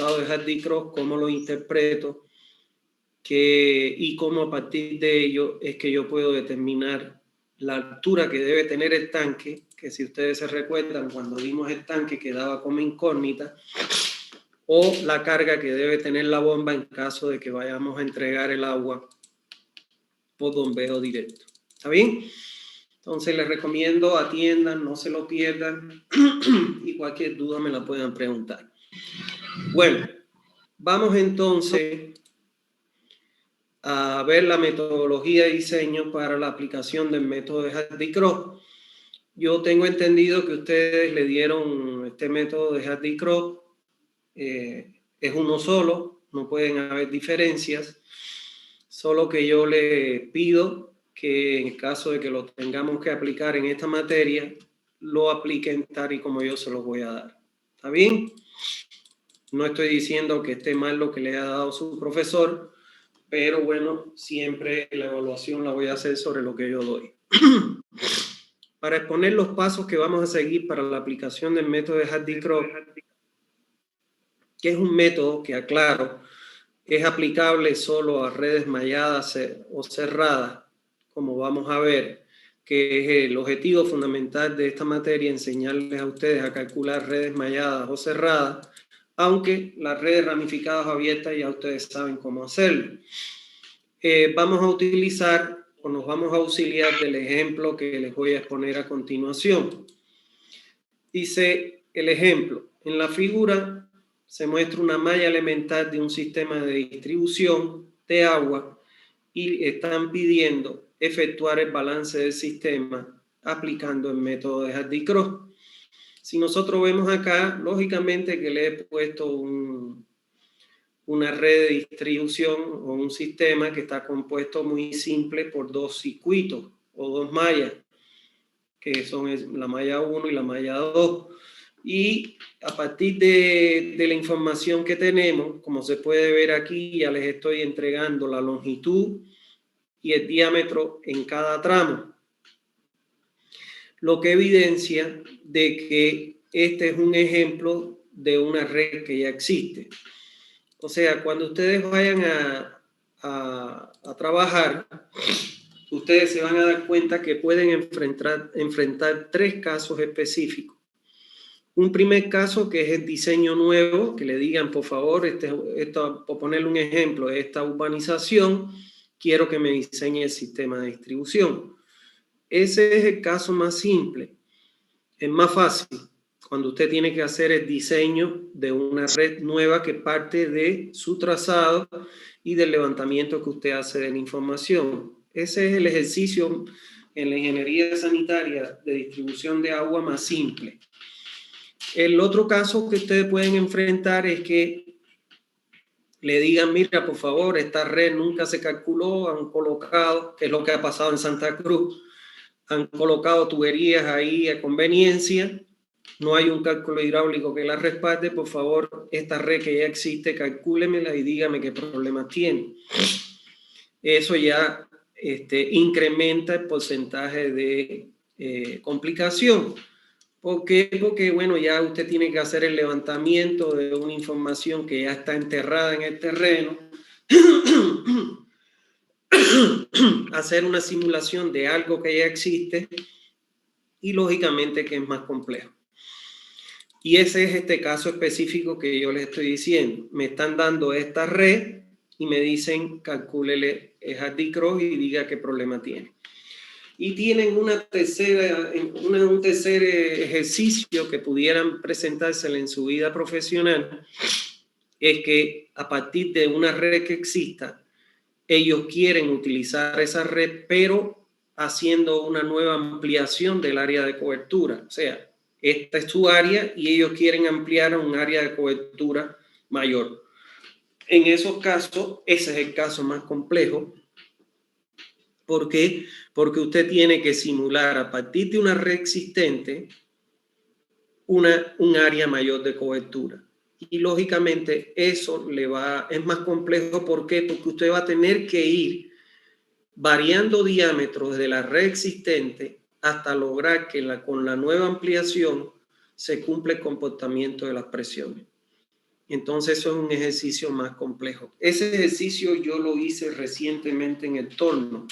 resultado de Hardy-Cross, cómo lo interpreto, y cómo a partir de ello es que yo puedo determinar la altura que debe tener el tanque, que si ustedes se recuerdan, cuando vimos el tanque quedaba como incógnita, o la carga que debe tener la bomba en caso de que vayamos a entregar el agua por bombeo directo. ¿Está bien? Entonces les recomiendo, atiendan, no se lo pierdan y cualquier duda me la puedan preguntar. Bueno, vamos entonces a ver la metodología de diseño para la aplicación del método de Hardy-Cross. Yo tengo entendido que ustedes le dieron este método de Hardy-Cross, es uno solo, no pueden haber diferencias, solo que yo le pido que en caso de que lo tengamos que aplicar en esta materia, lo apliquen tal y como yo se los voy a dar. ¿Está bien? No estoy diciendo que esté mal lo que le ha dado su profesor, pero bueno, siempre la evaluación la voy a hacer sobre lo que yo doy. Para exponer los pasos que vamos a seguir para la aplicación del método de Hardy-Cross, que es un método que, aclaro, es aplicable solo a redes malladas o cerradas, como vamos a ver, que es el objetivo fundamental de esta materia, enseñarles a ustedes a calcular redes malladas o cerradas, aunque las redes ramificadas o abiertas ya ustedes saben cómo hacerlo. Vamos a utilizar o nos vamos a auxiliar del ejemplo que les voy a exponer a continuación. Dice el ejemplo, en la figura se muestra una malla elemental de un sistema de distribución de agua y están pidiendo efectuar el balance del sistema aplicando el método de Hardy-Cross. Si nosotros vemos acá, lógicamente que le he puesto una red de distribución o un sistema que está compuesto muy simple por dos circuitos o dos mallas, que son la malla 1 y la malla 2. Y a partir de la información que tenemos, como se puede ver aquí, ya les estoy entregando la longitud y el diámetro en cada tramo, lo que evidencia de que este es un ejemplo de una red que ya existe. O sea, cuando ustedes vayan a trabajar, ustedes se van a dar cuenta que pueden enfrentar tres casos específicos. Un primer caso que es el diseño nuevo, que le digan, por favor, por ponerle un ejemplo, esta urbanización, quiero que me diseñe el sistema de distribución. Ese es el caso más simple, es más fácil, cuando usted tiene que hacer el diseño de una red nueva que parte de su trazado y del levantamiento que usted hace de la información. Ese es el ejercicio en la ingeniería sanitaria de distribución de agua más simple. El otro caso que ustedes pueden enfrentar es que le digan, mira, por favor, esta red nunca se calculó, han colocado, que es lo que ha pasado en Santa Cruz, han colocado tuberías ahí a conveniencia, no hay un cálculo hidráulico que la respalde, por favor, esta red que ya existe, calcúlemela y dígame qué problemas tiene. Eso ya incrementa el porcentaje de complicación. ¿Por qué? Porque, bueno, ya usted tiene que hacer el levantamiento de una información que ya está enterrada en el terreno, hacer una simulación de algo que ya existe y, lógicamente, que es más complejo. Y ese es este caso específico que yo les estoy diciendo. Me están dando esta red y me dicen, calcúlele Hardy-Cross y diga qué problema tiene. Y tienen un tercer ejercicio que pudieran presentársele en su vida profesional, es que a partir de una red que exista, ellos quieren utilizar esa red, pero haciendo una nueva ampliación del área de cobertura. O sea, esta es su área y ellos quieren ampliar a un área de cobertura mayor. En esos casos, ese es el caso más complejo. ¿Por qué? Porque usted tiene que simular a partir de una red existente un área mayor de cobertura. Y lógicamente eso es más complejo. ¿Por qué? Porque usted va a tener que ir variando diámetros de la red existente hasta lograr que con la nueva ampliación se cumpla el comportamiento de las presiones. Entonces eso es un ejercicio más complejo. Ese ejercicio yo lo hice recientemente en el torno.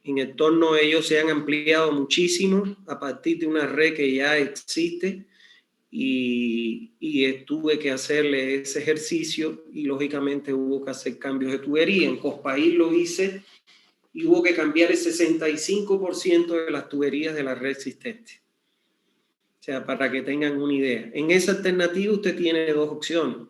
En el torno ellos se han ampliado muchísimo a partir de una red que ya existe y tuve que hacerle ese ejercicio y lógicamente hubo que hacer cambios de tubería. En Cospaís lo hice y hubo que cambiar el 65% de las tuberías de la red existente. O sea, para que tengan una idea. En esa alternativa usted tiene dos opciones.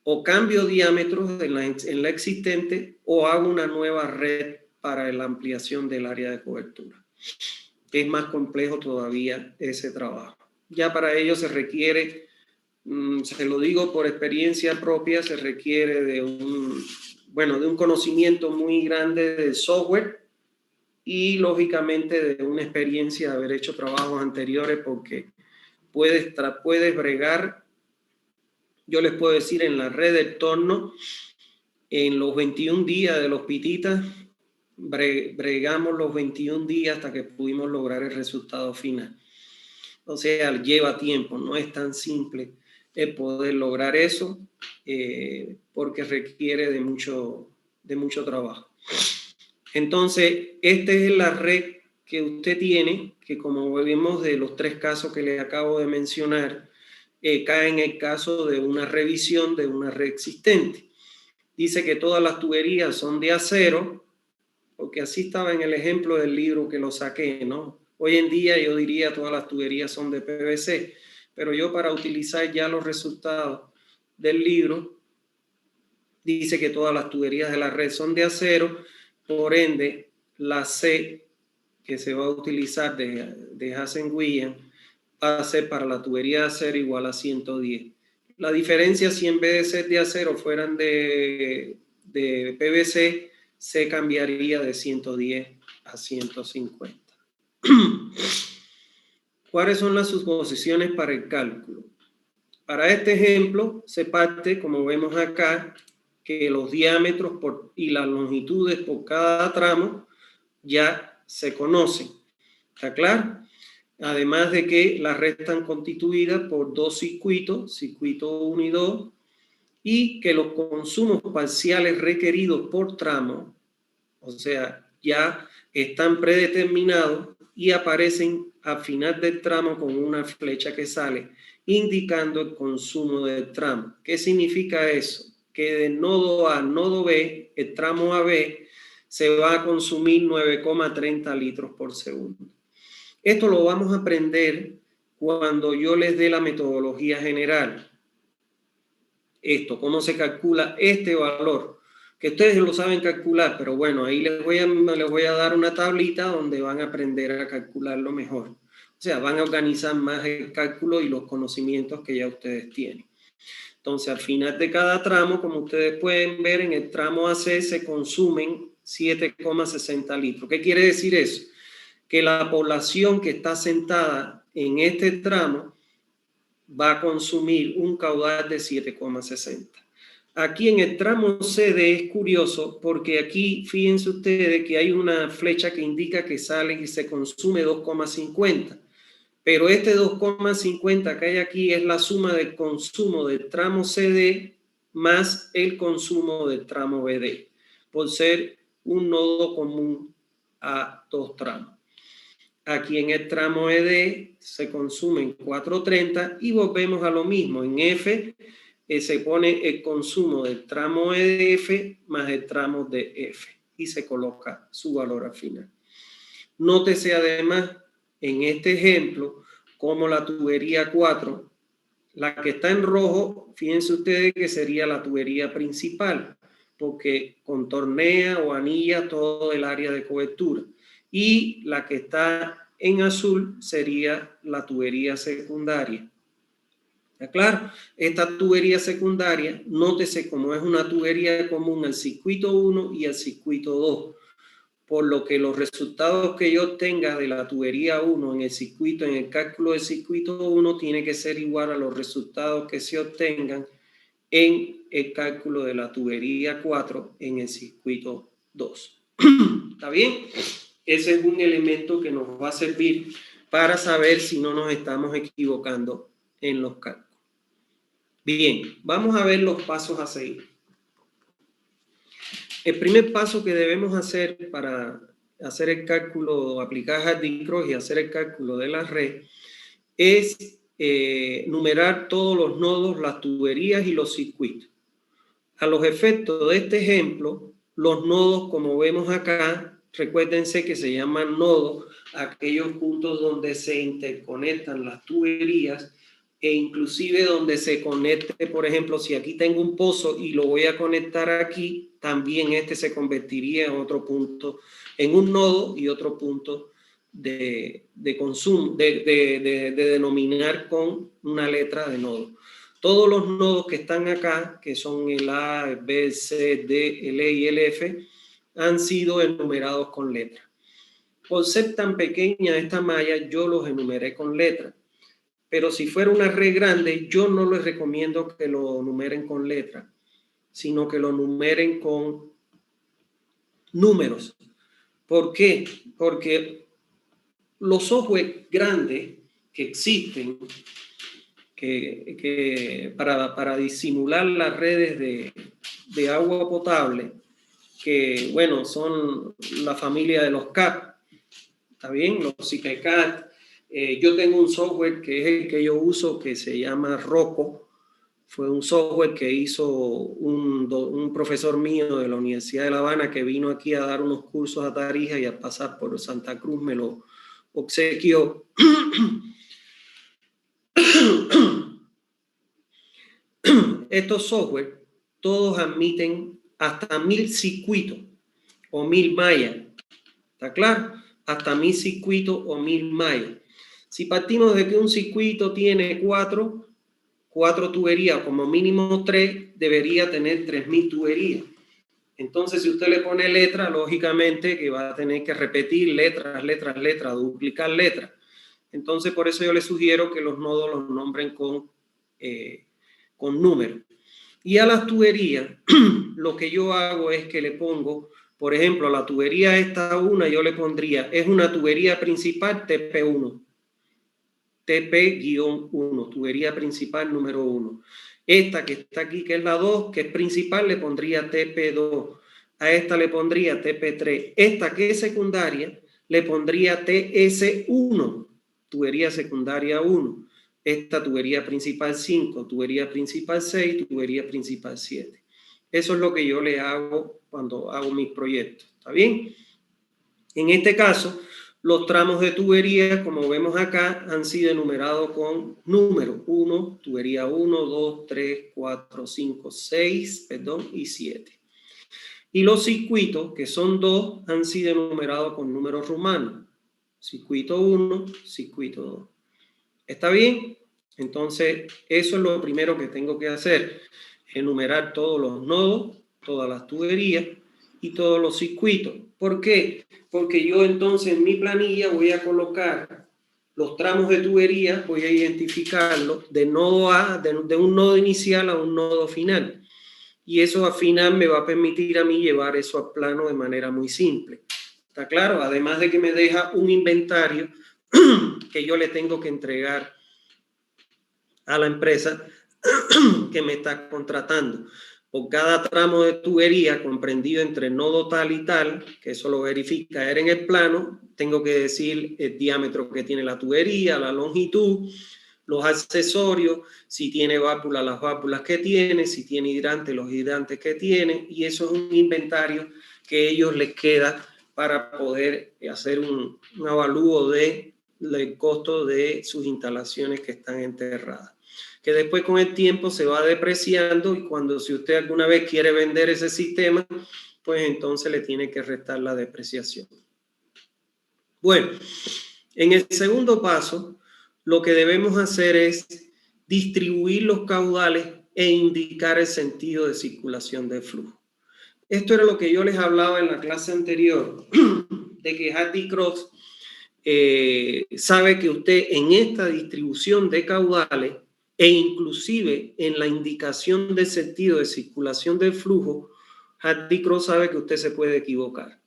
O cambio diámetros en la existente o hago una nueva red para la ampliación del área de cobertura. Es más complejo todavía ese trabajo. Ya para ello se requiere, se lo digo por experiencia propia, se requiere de un conocimiento muy grande del software y lógicamente de una experiencia de haber hecho trabajos anteriores, porque puedes bregar, yo les puedo decir, en la red del torno, en los 21 días de los pititas, bregamos los 21 días hasta que pudimos lograr el resultado final. O sea, lleva tiempo, no es tan simple el poder lograr eso, porque requiere de mucho trabajo. Entonces, esta es la red que usted tiene, que como vemos de los 3 casos que le acabo de mencionar, cae en el caso de una revisión de una red existente. Dice que todas las tuberías son de acero, porque así estaba en el ejemplo del libro que lo saqué, ¿no? Hoy en día yo diría todas las tuberías son de PVC, pero yo para utilizar ya los resultados del libro, dice que todas las tuberías de la red son de acero, por ende, la C que se va a utilizar de Hazen-Williams va a ser para la tubería de acero igual a 110. La diferencia, si en vez de ser de acero fueran de PVC, se cambiaría de 110 a 150. ¿Cuáles son las suposiciones para el cálculo? Para este ejemplo, se parte, como vemos acá, que los diámetros y las longitudes por cada tramo ya se conocen. ¿Está claro? Además de que la red está constituida por 2 circuitos, circuito 1 y 2, y que los consumos parciales requeridos por tramo, o sea, ya están predeterminados y aparecen al final del tramo con una flecha que sale indicando el consumo del tramo. ¿Qué significa eso? Que de nodo A a nodo B, el tramo AB, se va a consumir 9,30 litros por segundo. Esto lo vamos a aprender cuando yo les dé la metodología general. Esto, cómo se calcula este valor, que ustedes lo saben calcular, pero bueno, ahí les voy a dar una tablita donde van a aprender a calcularlo mejor. O sea, van a organizar más el cálculo y los conocimientos que ya ustedes tienen. Entonces, al final de cada tramo, como ustedes pueden ver, en el tramo AC se consumen 7,60 litros. ¿Qué quiere decir eso? Que la población que está sentada en este tramo va a consumir un caudal de 7,60. Aquí en el tramo CD es curioso porque aquí fíjense ustedes que hay una flecha que indica que sale y se consume 2,50. Pero este 2,50 que hay aquí es la suma del consumo del tramo CD más el consumo del tramo BD, por ser un nodo común a 2 tramos. Aquí en el tramo ED se consumen 4,30 y volvemos a lo mismo. En F se pone el consumo del tramo EDF más el tramo DF y se coloca su valor al final. Nótese además en este ejemplo como la tubería 4, la que está en rojo, fíjense ustedes que sería la tubería principal, porque contornea o anilla todo el área de cobertura. Y la que está en azul sería la tubería secundaria. ¿Está claro? Esta tubería secundaria, nótese como es una tubería común al circuito 1 y al circuito 2. Por lo que los resultados que yo obtenga de la tubería 1 en el cálculo del circuito 1, tiene que ser igual a los resultados que se obtengan en el cálculo de la tubería 4 en el circuito 2. ¿Está bien? Ese es un elemento que nos va a servir para saber si no nos estamos equivocando en los cálculos. Bien, vamos a ver los pasos a seguir. El primer paso que debemos hacer para hacer el cálculo, aplicar Hardy-Cross y hacer el cálculo de la red es numerar todos los nodos, las tuberías y los circuitos. A los efectos de este ejemplo, los nodos, como vemos acá, recuérdense que se llaman nodos aquellos puntos donde se interconectan las tuberías e inclusive donde se conecte, por ejemplo, si aquí tengo un pozo y lo voy a conectar aquí, también este se convertiría en otro punto, en un nodo y otro punto de consumo, de denominar con una letra de nodo. Todos los nodos que están acá, que son el A, el B, el C, D, el E y el F, han sido enumerados con letra. Por ser tan pequeña esta malla, yo los enumeré con letra. Pero si fuera una red grande, yo no les recomiendo que lo numeren con letra, sino que lo numeren con números. ¿Por qué? Porque los software grandes que existen, que para disimular las redes de agua potable, que bueno, son la familia de los CAT, ¿está bien? Los CIPECAT. Yo tengo un software que es el que yo uso que se llama Rocco. Fue un software que hizo un profesor mío de la Universidad de La Habana que vino aquí a dar unos cursos a Tarija y al pasar por Santa Cruz me lo obsequió. Estos software todos admiten hasta 1000 circuitos o 1000 mallas. ¿Está claro? Hasta 1000 circuitos o 1000 mallas. Si partimos de que un circuito tiene cuatro tuberías, como mínimo 3, debería tener 3000 tuberías. Entonces, si usted le pone letra, lógicamente que va a tener que repetir letras, duplicar letras. Entonces, por eso yo le sugiero que los nodos los nombren con números. Y a las tuberías, lo que yo hago es que le pongo, por ejemplo, la tubería esta una, yo le pondría, es una tubería principal TP1. TP-1, tubería principal número 1. Esta que está aquí, que es la 2, que es principal, le pondría TP2. A esta le pondría TP3. Esta que es secundaria, le pondría TS1, tubería secundaria 1. Esta tubería principal 5, tubería principal 6, tubería principal 7. Eso es lo que yo le hago cuando hago mis proyectos. ¿Está bien? En este caso, los tramos de tubería, como vemos acá, han sido enumerados con números. 1, tubería 1, 2, 3, 4, 5, 6, y 7. Y los circuitos, que son 2, han sido enumerados con números romanos. Circuito 1, circuito 2. ¿Está bien? Entonces, eso es lo primero que tengo que hacer. Enumerar todos los nodos, todas las tuberías y todos los circuitos. ¿Por qué? Porque yo entonces en mi planilla voy a colocar los tramos de tubería, voy a identificarlos de nodo A, de un nodo inicial a un nodo final. Y eso al final me va a permitir a mí llevar eso al plano de manera muy simple. ¿Está claro? Además de que me deja un inventario que yo le tengo que entregar a la empresa que me está contratando. Por cada tramo de tubería comprendido entre nodo tal y tal, que eso lo verifica en el plano, tengo que decir el diámetro que tiene la tubería, la longitud, los accesorios, si tiene válvulas, las válvulas que tiene, si tiene hidrantes, los hidrantes que tiene, y eso es un inventario que a ellos les queda para poder hacer un avalúo del costo de sus instalaciones que están enterradas, que después con el tiempo se va depreciando y cuando si usted alguna vez quiere vender ese sistema, pues entonces le tiene que restar la depreciación. Bueno, en el segundo paso, lo que debemos hacer es distribuir los caudales e indicar el sentido de circulación del flujo. Esto era lo que yo les hablaba en la clase anterior, de que Hardy-Cross sabe que usted en esta distribución de caudales e inclusive en la indicación del sentido de circulación del flujo, Hardy-Cross sabe que usted se puede equivocar.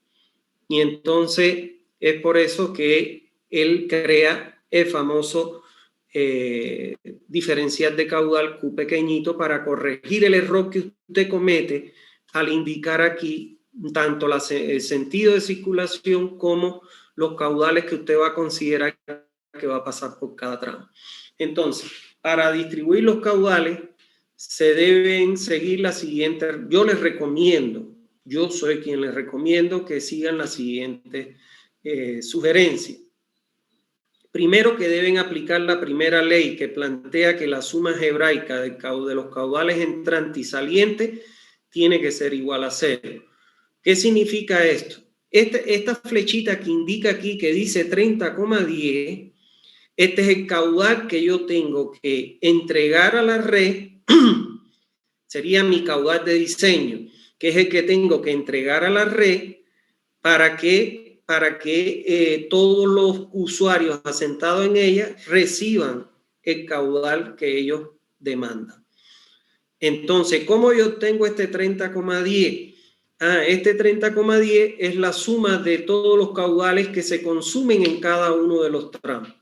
Y entonces es por eso que él crea el famoso diferencial de caudal Q pequeñito para corregir el error que usted comete al indicar aquí tanto el sentido de circulación como los caudales que usted va a considerar que va a pasar por cada tramo. Entonces, para distribuir los caudales se deben seguir la siguiente. Yo les recomiendo, yo soy quien les recomiendo que sigan la siguiente sugerencia. Primero, que deben aplicar la primera ley que plantea que la suma algebraica de los caudales entrantes y salientes tiene que ser igual a 0. ¿Qué significa esto? Esta flechita que indica aquí que dice 30,10, este es el caudal que yo tengo que entregar a la red, sería mi caudal de diseño, que es el que tengo que entregar a la red para que todos los usuarios asentados en ella reciban el caudal que ellos demandan. Entonces, ¿cómo yo obtengo este 30,10? Este 30,10 es la suma de todos los caudales que se consumen en cada uno de los tramos.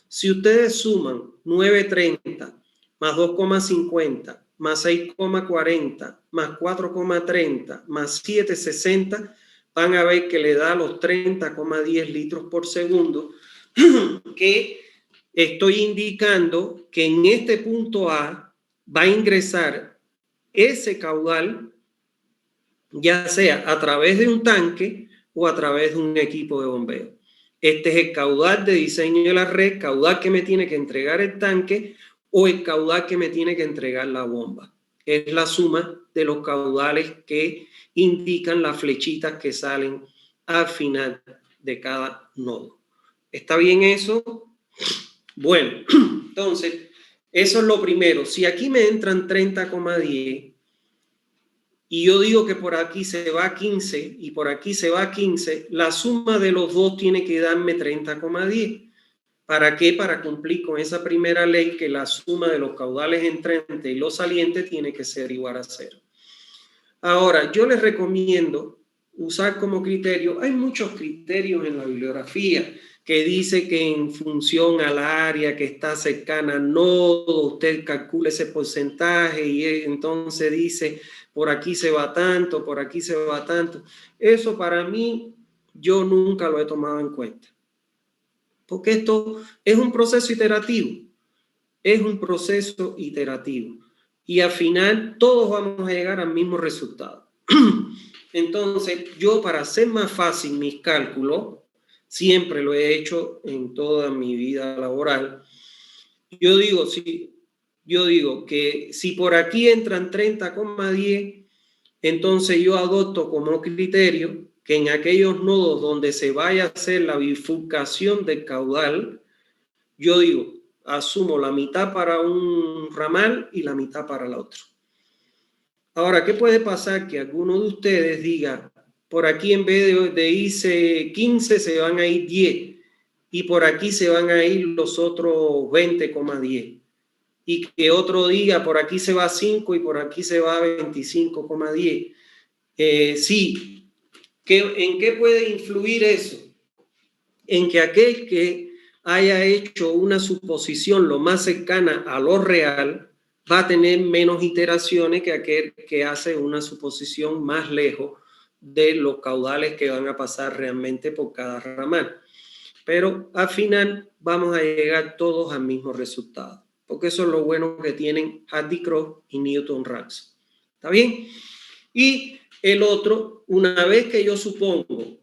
Si ustedes suman 9,30 más 2,50 más 6,40 más 4,30 más 7,60, van a ver que le da los 30,10 litros por segundo, que estoy indicando que en este punto A va a ingresar ese caudal, ya sea a través de un tanque o a través de un equipo de bombeo. Este es el caudal de diseño de la red, caudal que me tiene que entregar el tanque o el caudal que me tiene que entregar la bomba. Es la suma de los caudales que indican las flechitas que salen al final de cada nodo. ¿Está bien eso? Bueno, entonces, eso es lo primero. Si aquí me entran 30,10 y yo digo que por aquí se va a 15 y por aquí se va a 15, la suma de los dos tiene que darme 30,10. ¿Para qué? Para cumplir con esa primera ley que la suma de los caudales entrantes y los salientes tiene que ser igual a 0. Ahora, yo les recomiendo usar como criterio, hay muchos criterios en la bibliografía que dice que en función al área que está cercana al nodo, usted calcula ese porcentaje y entonces dice, por aquí se va tanto, por aquí se va tanto. Eso para mí, yo nunca lo he tomado en cuenta. Porque esto es un proceso iterativo. Es un proceso iterativo. Y al final todos vamos a llegar al mismo resultado. Entonces, yo para hacer más fácil mis cálculos, siempre lo he hecho en toda mi vida laboral, yo digo que si por aquí entran 30,10, entonces yo adopto como criterio que en aquellos nodos donde se vaya a hacer la bifurcación del caudal, yo digo, asumo la mitad para un ramal y la mitad para el otro. Ahora, ¿qué puede pasar? Que alguno de ustedes diga, por aquí en vez de irse 15 se van a ir 10 y por aquí se van a ir los otros 20,10. Y que otro diga, por aquí se va 5 y por aquí se va 25,10. Sí, ¿en qué puede influir eso? En que aquel que haya hecho una suposición lo más cercana a lo real va a tener menos iteraciones que aquel que hace una suposición más lejos de los caudales que van a pasar realmente por cada ramal. Pero al final vamos a llegar todos al mismo resultado, porque eso es lo bueno que tienen Hardy-Cross y Newton-Raphson. ¿Está bien? Y el otro, una vez que yo supongo,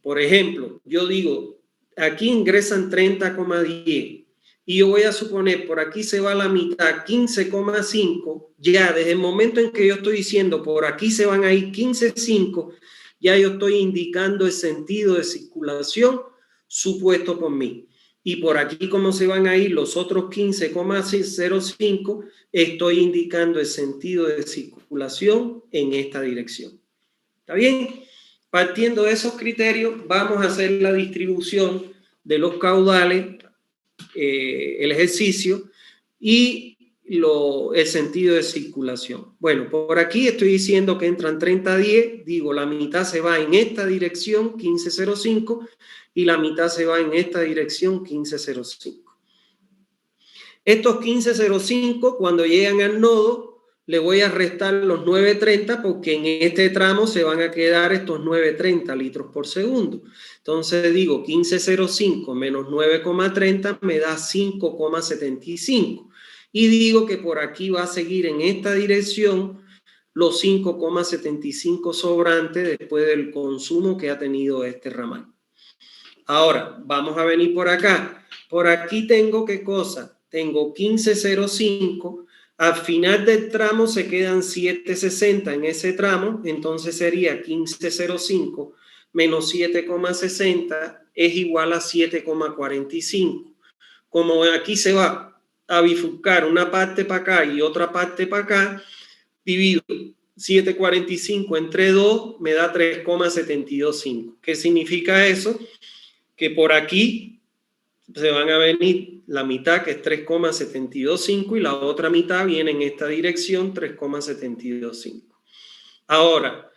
por ejemplo, yo digo, aquí ingresan 30,10 y yo voy a suponer, por aquí se va la mitad, 15,5, ya desde el momento en que yo estoy diciendo, por aquí se van a ir 15,5, ya yo estoy indicando el sentido de circulación supuesto por mí. Y por aquí, como se van a ir los otros 15,05, estoy indicando el sentido de circulación en esta dirección. ¿Está bien? Partiendo de esos criterios, vamos a hacer la distribución de los caudales, el ejercicio y el sentido de circulación. Bueno, por aquí estoy diciendo que entran 30,10, digo, la mitad se va en esta dirección, 15,05, y la mitad se va en esta dirección, 15,05. Estos 15.05, cuando llegan al nodo, le voy a restar los 9.30 porque en este tramo se van a quedar estos 9.30 litros por segundo. Entonces digo 15.05 menos 9,30 me da 5,75. Y digo que por aquí va a seguir en esta dirección los 5,75 sobrantes después del consumo que ha tenido este ramal. Ahora, vamos a venir por acá. Por aquí tengo, ¿qué cosa? Tengo 15.05. Al final del tramo se quedan 7.60 en ese tramo. Entonces sería 15.05 menos 7,60 es igual a 7,45. Como aquí se va a bifurcar una parte para acá y otra parte para acá, divido 7,45 entre 2 me da 3,725. ¿Qué significa eso? Que por aquí se van a venir la mitad, que es 3,725, y la otra mitad viene en esta dirección, 3,725. Ahora,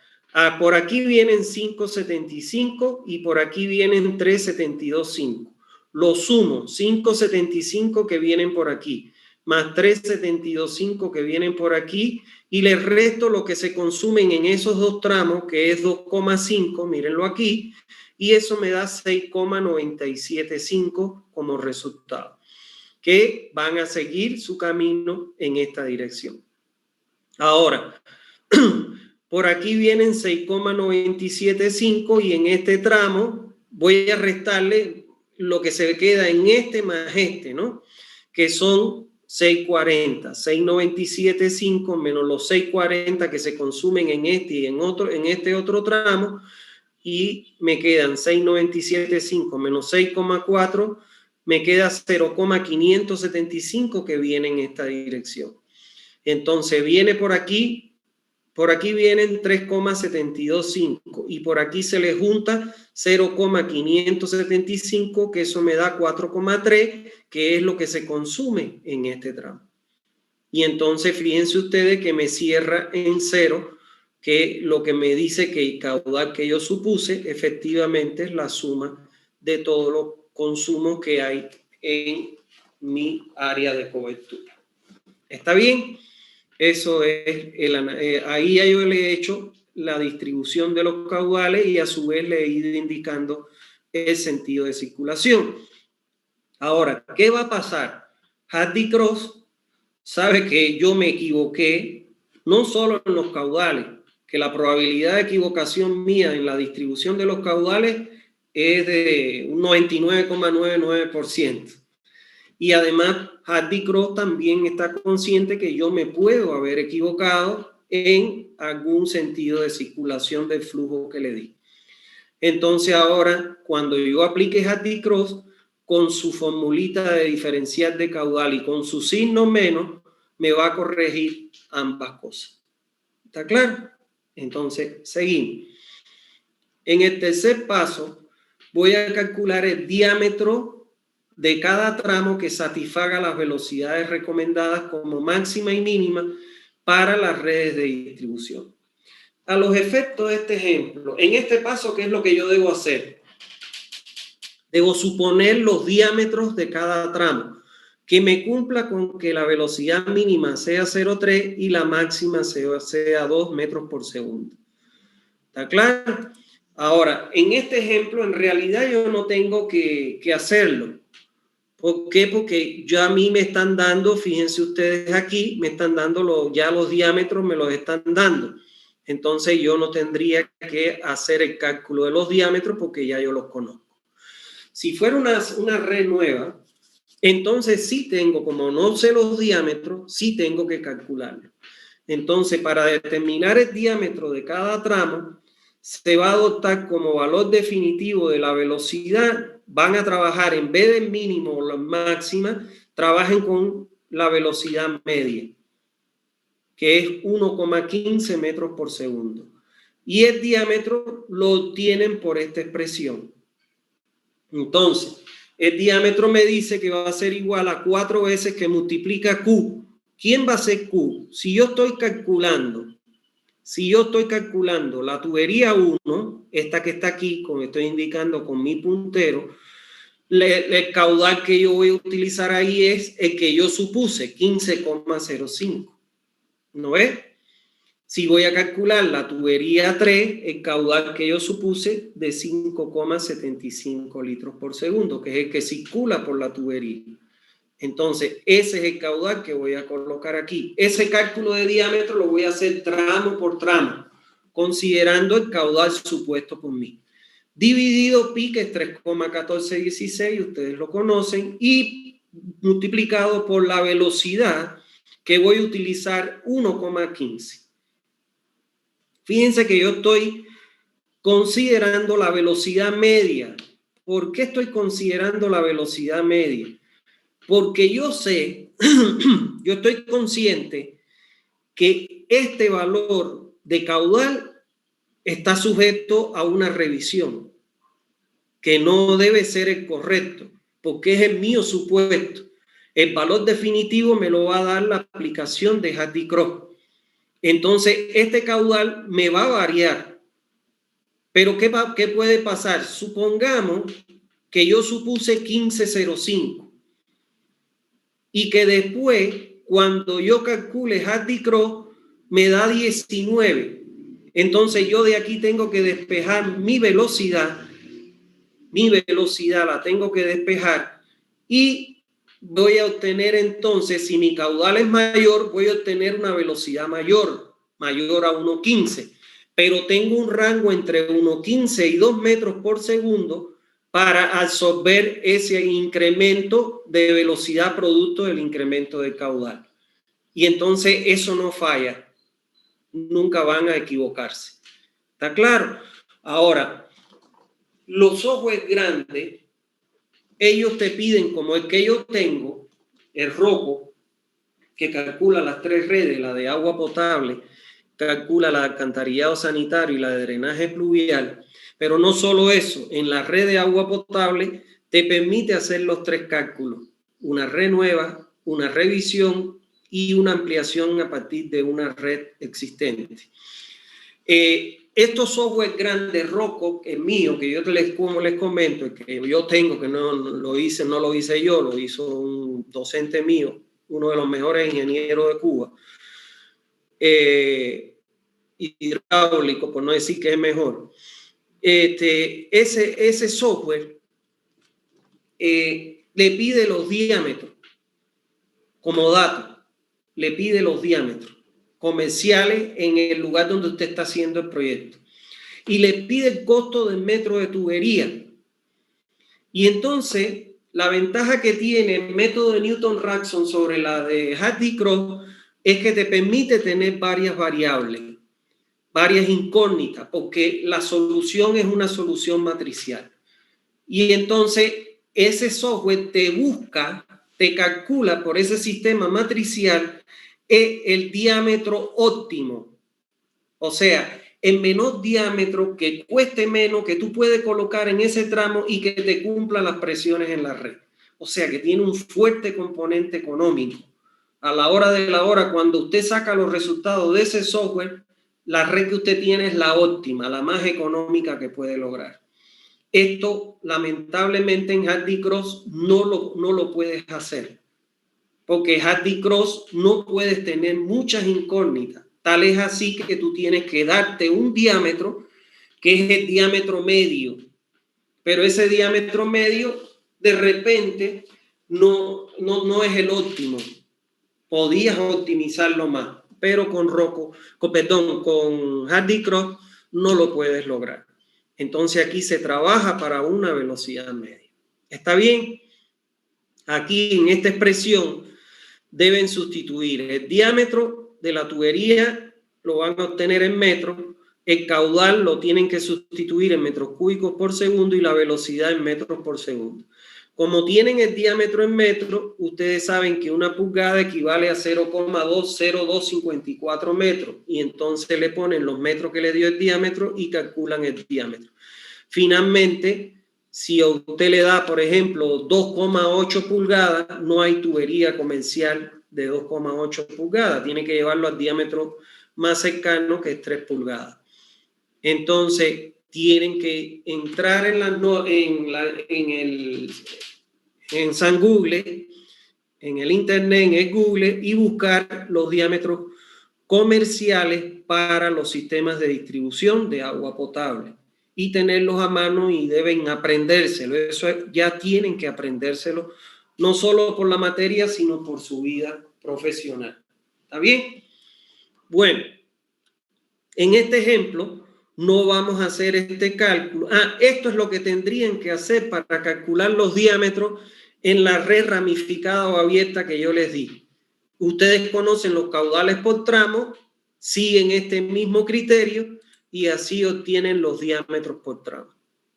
por aquí vienen 5,75 y por aquí vienen 3,725. Lo sumo, 5,75 que vienen por aquí, más 3,725 que vienen por aquí, y les resto lo que se consumen en esos dos tramos, que es 2,5, mírenlo aquí, y eso me da 6,975 como resultado, que van a seguir su camino en esta dirección. Ahora, por aquí vienen 6,975 y en este tramo voy a restarle lo que se queda en este más este, ¿no? Que son 6,40, 6,975 menos los 6,40 que se consumen en este y en este otro tramo, y me quedan 6,975 menos 6,4, me queda 0,575 que viene en esta dirección. Entonces viene por aquí vienen 3,725 y por aquí se le junta 0,575, que eso me da 4,3, que es lo que se consume en este tramo. Y entonces fíjense ustedes que me cierra en 0, que lo que me dice que el caudal que yo supuse efectivamente es la suma de todos los consumos que hay en mi área de cobertura. ¿Está bien? Eso es, ahí ya yo le he hecho la distribución de los caudales y a su vez le he ido indicando el sentido de circulación. Ahora, ¿qué va a pasar? Hardy-Cross sabe que yo me equivoqué no solo en los caudales, que la probabilidad de equivocación mía en la distribución de los caudales es de un 99,99%. Y además, Hardy-Cross también está consciente que yo me puedo haber equivocado en algún sentido de circulación del flujo que le di. Entonces ahora, cuando yo aplique Hardy-Cross, con su formulita de diferencial de caudal y con su signo menos, me va a corregir ambas cosas. ¿Está claro? Entonces, seguimos. En el tercer paso, voy a calcular el diámetro de cada tramo que satisfaga las velocidades recomendadas como máxima y mínima para las redes de distribución. A los efectos de este ejemplo, en este paso, ¿qué es lo que yo debo hacer? Debo suponer los diámetros de cada tramo, que me cumpla con que la velocidad mínima sea 0,3 y la máxima sea 2 metros por segundo. ¿Está claro? Ahora, en este ejemplo, en realidad yo no tengo que hacerlo. ¿Por qué? Porque ya a mí me están dando, fíjense ustedes aquí, me están dando ya los diámetros, me los están dando. Entonces yo no tendría que hacer el cálculo de los diámetros porque ya yo los conozco. Si fuera una red nueva, entonces sí tengo, como no sé los diámetros, sí tengo que calcularlo. Entonces, para determinar el diámetro de cada tramo, se va a adoptar como valor definitivo de la velocidad. Van a trabajar, en vez del mínimo o la máxima, trabajen con la velocidad media, que es 1,15 metros por segundo. Y el diámetro lo obtienen por esta expresión. Entonces, el diámetro me dice que va a ser igual a 4 veces que multiplica Q. ¿Quién va a ser Q? Si yo estoy calculando la tubería 1, esta que está aquí, como estoy indicando con mi puntero, el caudal que yo voy a utilizar ahí es el que yo supuse, 15,05. ¿No ves? Si voy a calcular la tubería 3, el caudal que yo supuse de 5,75 litros por segundo, que es el que circula por la tubería. Entonces, ese es el caudal que voy a colocar aquí. Ese cálculo de diámetro lo voy a hacer tramo por tramo, considerando el caudal supuesto por mí. Dividido pi, que es 3,1416, ustedes lo conocen, y multiplicado por la velocidad, que voy a utilizar 1,15. Fíjense que yo estoy considerando la velocidad media. ¿Por qué estoy considerando la velocidad media? Porque yo sé, yo estoy consciente que este valor de caudal está sujeto a una revisión, que no debe ser el correcto, porque es el mío supuesto. El valor definitivo me lo va a dar la aplicación de Hardy-Cross. Entonces, este caudal me va a variar. Pero, ¿qué puede pasar? Supongamos que yo supuse 15,05 y que después, cuando yo calcule Hardy-Cross, me da 19. Entonces, yo de aquí tengo que despejar mi velocidad la tengo que despejar y voy a obtener entonces, si mi caudal es mayor, voy a obtener una velocidad mayor a 1,15, pero tengo un rango entre 1,15 y 2 metros por segundo para absorber ese incremento de velocidad producto del incremento de caudal. Y entonces eso no falla, nunca van a equivocarse. ¿Está claro? Ahora, los software grandes, ellos te piden, como el que yo tengo, el Rocco, que calcula las 3 redes, la de agua potable, calcula la de alcantarillado sanitario y la de drenaje pluvial, pero no solo eso, en la red de agua potable te permite hacer los 3 cálculos, una red nueva, una revisión y una ampliación a partir de una red existente. Estos software grandes, Rocco, es mío, que yo como les comento, que yo tengo, que no lo hice yo, lo hizo un docente mío, uno de los mejores ingenieros de Cuba, hidráulico, por no decir que es mejor. Ese software le pide los diámetros como dato, le pide los diámetros comerciales en el lugar donde usted está haciendo el proyecto y le pide el costo del metro de tubería. Y entonces la ventaja que tiene el método de Newton-Raphson sobre la de Hardy-Cross es que te permite tener varias variables, varias incógnitas, porque la solución es una solución matricial. Y entonces ese software te calcula por ese sistema matricial el diámetro óptimo. O sea, el menor diámetro que cueste menos, que tú puedes colocar en ese tramo y que te cumpla las presiones en la red. O sea, que tiene un fuerte componente económico. A la hora de la hora, cuando usted saca los resultados de ese software, la red que usted tiene es la óptima, la más económica que puede lograr. Esto, lamentablemente, en Hardy-Cross no lo puedes hacer, porque Hardy-Cross no puedes tener muchas incógnitas. Tal es así que tú tienes que darte un diámetro que es el diámetro medio, pero ese diámetro medio de repente no es el óptimo. Podías optimizarlo más, pero con Hardy-Cross no lo puedes lograr. Entonces aquí se trabaja para una velocidad media. ¿Está bien? Aquí en esta expresión deben sustituir el diámetro de la tubería, lo van a obtener en metros, el caudal lo tienen que sustituir en metros cúbicos por segundo y la velocidad en metros por segundo. Como tienen el diámetro en metros, ustedes saben que una pulgada equivale a 0,20254 metros y entonces le ponen los metros que le dio el diámetro y calculan el diámetro. Finalmente, si a usted le da, por ejemplo, 2,8 pulgadas, no hay tubería comercial de 2,8 pulgadas. Tiene que llevarlo al diámetro más cercano, que es 3 pulgadas. Entonces, tienen que entrar en San Google, en el internet, en el Google, y buscar los diámetros comerciales para los sistemas de distribución de agua potable y tenerlos a mano, y deben aprendérselo. Eso ya tienen que aprendérselo, no solo por la materia, sino por su vida profesional. ¿Está bien? Bueno, en este ejemplo no vamos a hacer este cálculo. Esto es lo que tendrían que hacer para calcular los diámetros en la red ramificada o abierta que yo les di. Ustedes conocen los caudales por tramo, siguen este mismo criterio y así obtienen los diámetros por tramo.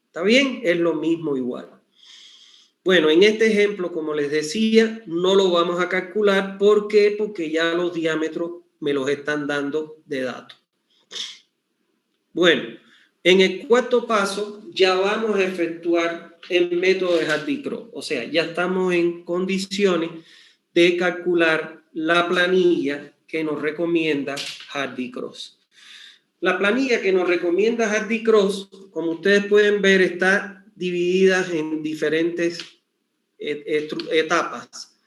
¿Está bien? Es lo mismo igual. Bueno, en este ejemplo, como les decía, no lo vamos a calcular. ¿Por qué? Porque ya los diámetros me los están dando de datos. Bueno, en el cuarto paso ya vamos a efectuar el método de Hardy-Cross. O sea, ya estamos en condiciones de calcular la planilla que nos recomienda Hardy-Cross. La planilla que nos recomienda Hardy-Cross, como ustedes pueden ver, está dividida en diferentes etapas.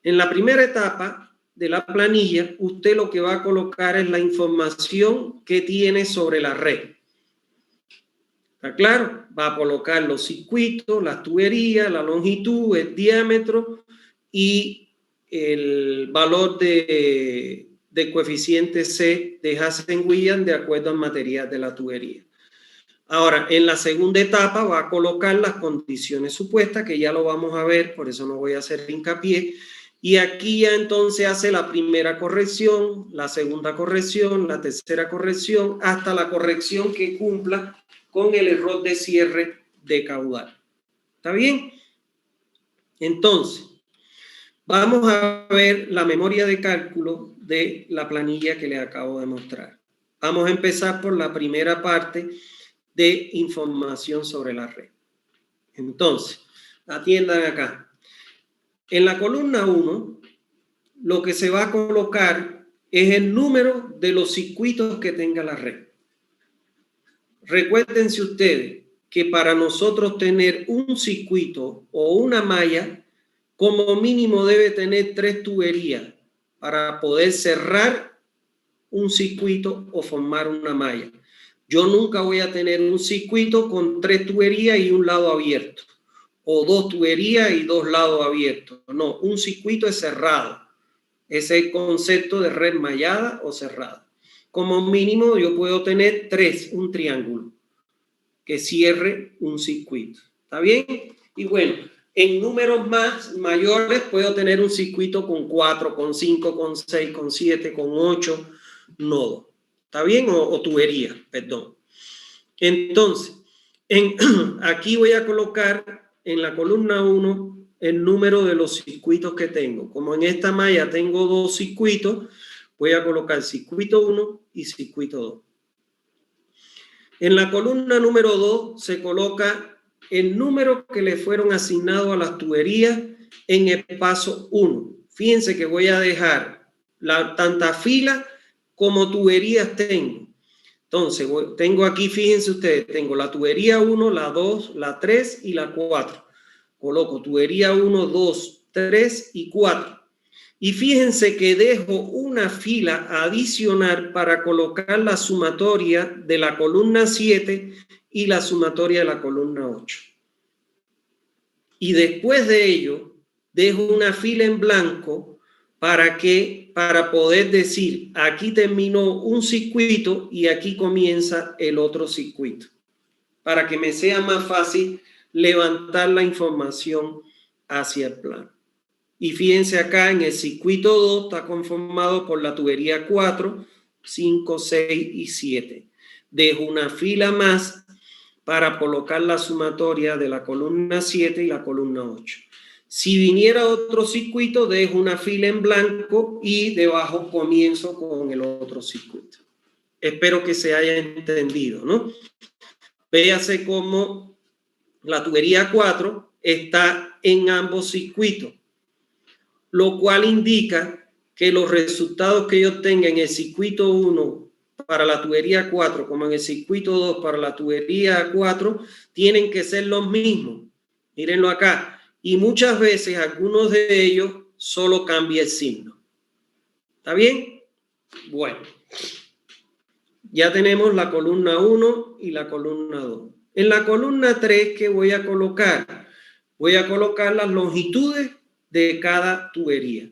En la primera etapa de la planilla, usted lo que va a colocar es la información que tiene sobre la red. ¿Está claro? Va a colocar los circuitos, las tuberías, la longitud, el diámetro y el valor de coeficiente C de Hazen-Williams de acuerdo al material de la tubería. Ahora, en la segunda etapa va a colocar las condiciones supuestas, que ya lo vamos a ver, por eso no voy a hacer hincapié. Y aquí ya entonces hace la primera corrección, la segunda corrección, la tercera corrección, hasta la corrección que cumpla con el error de cierre de caudal. ¿Está bien? Entonces, vamos a ver la memoria de cálculo de la planilla que les acabo de mostrar. Vamos a empezar por la primera parte de información sobre la red. Entonces, atiendan acá. En la columna 1, lo que se va a colocar es el número de los circuitos que tenga la red. Recuérdense ustedes que para nosotros tener un circuito o una malla, como mínimo debe tener 3 tuberías para poder cerrar un circuito o formar una malla. Yo nunca voy a tener un circuito con 3 tuberías y un lado abierto, o 2 tuberías y 2 lados abiertos. No, un circuito es cerrado. Ese es el concepto de red mallada o cerrada. Como mínimo yo puedo tener 3, un triángulo, que cierre un circuito. ¿Está bien? Y bueno, en números más mayores puedo tener un circuito con 4, con 5, con 6, con 7, con 8 nodos. ¿Está bien? O tuberías, perdón. Entonces, aquí voy a colocar en la columna 1 el número de los circuitos que tengo. Como en esta malla tengo 2 circuitos, voy a colocar circuito 1 y circuito 2. En la columna número 2 se coloca el número que le fueron asignados a las tuberías en el paso 1. Fíjense que voy a dejar tantas filas como tuberías tengo. Entonces, tengo aquí, fíjense ustedes, tengo la tubería 1, la 2, la 3 y la 4. Coloco tubería 1, 2, 3 y 4. Y fíjense que dejo una fila adicional para colocar la sumatoria de la columna 7 y la sumatoria de la columna 8. Y después de ello, dejo una fila en blanco para poder decir, aquí terminó un circuito y aquí comienza el otro circuito, para que me sea más fácil levantar la información hacia el plano. Y fíjense acá en el circuito 2 está conformado por la tubería 4, 5, 6 y 7. Dejo una fila más para colocar la sumatoria de la columna 7 y la columna 8. Si viniera otro circuito, dejo una fila en blanco y debajo comienzo con el otro circuito. Espero que se haya entendido, ¿no? Véase cómo la tubería 4 está en ambos circuitos, lo cual indica que los resultados que yo tenga en el circuito 1 para la tubería 4 como en el circuito 2 para la tubería 4 tienen que ser los mismos. Mírenlo acá. Y muchas veces algunos de ellos solo cambia el signo. ¿Está bien? Bueno. Ya tenemos la columna 1 y la columna 2. En la columna 3, ¿qué voy a colocar? Voy a colocar las longitudes de cada tubería.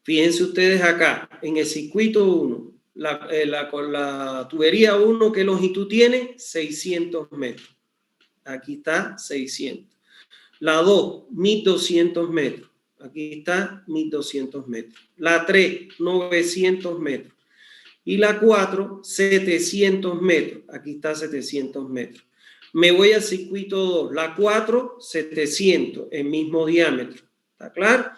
Fíjense ustedes acá, en el circuito 1, la tubería 1, ¿qué longitud tiene? 600 metros. Aquí está 600. La 2, 1200 metros. Aquí está 1200 metros. La 3, 900 metros. Y la 4, 700 metros. Aquí está 700 metros. Me voy al circuito 2. La 4, 700, el mismo diámetro. ¿Está claro?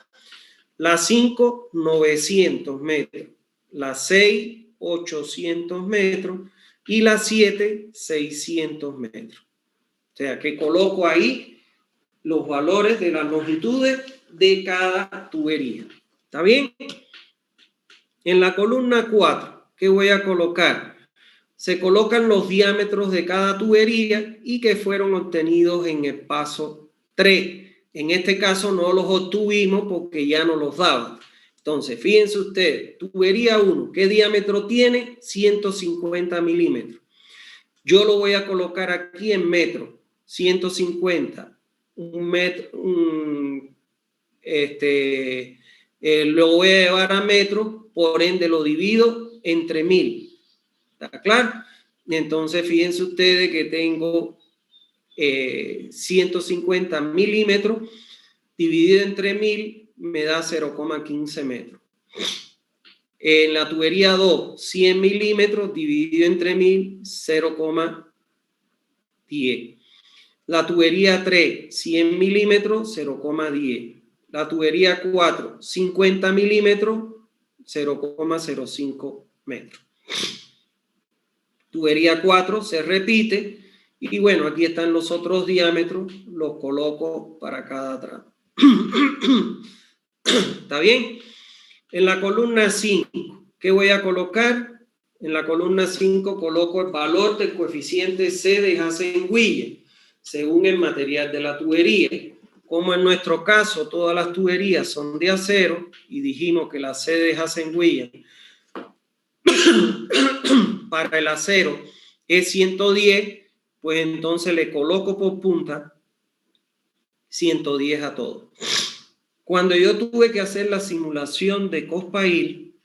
La 5, 900 metros. La 6, 800 metros. Y la 7, 600 metros. O sea, que coloco ahí los valores de las longitudes de cada tubería. ¿Está bien? En la columna 4, ¿qué voy a colocar? Se colocan los diámetros de cada tubería y que fueron obtenidos en el paso 3. En este caso no los obtuvimos porque ya no los daban. Entonces, fíjense ustedes, tubería 1, ¿qué diámetro tiene? 150 milímetros. Yo lo voy a colocar aquí en metros. 150, un metro, lo voy a llevar a metros, por ende lo divido entre 1000. ¿Está claro? Entonces, fíjense ustedes que tengo 150 milímetros dividido entre 1000 me da 0,15 metros. En la tubería 2, 100 milímetros dividido entre 1000, 0,10. La tubería 3, 100 milímetros, 0,10. La tubería 4, 50 milímetros, 0,05 metros. Tubería 4 se repite y bueno, aquí están los otros diámetros, los coloco para cada tramo. ¿Está bien? En la columna 5, ¿qué voy a colocar? En la columna 5 coloco el valor del coeficiente C de Hazen-Wille, según el material de la tubería. Como en nuestro caso todas las tuberías son de acero y dijimos que la C de Hazen-Wille para el acero es 110, pues entonces le coloco por punta 110 a todo. Cuando yo tuve que hacer la simulación de Cospail,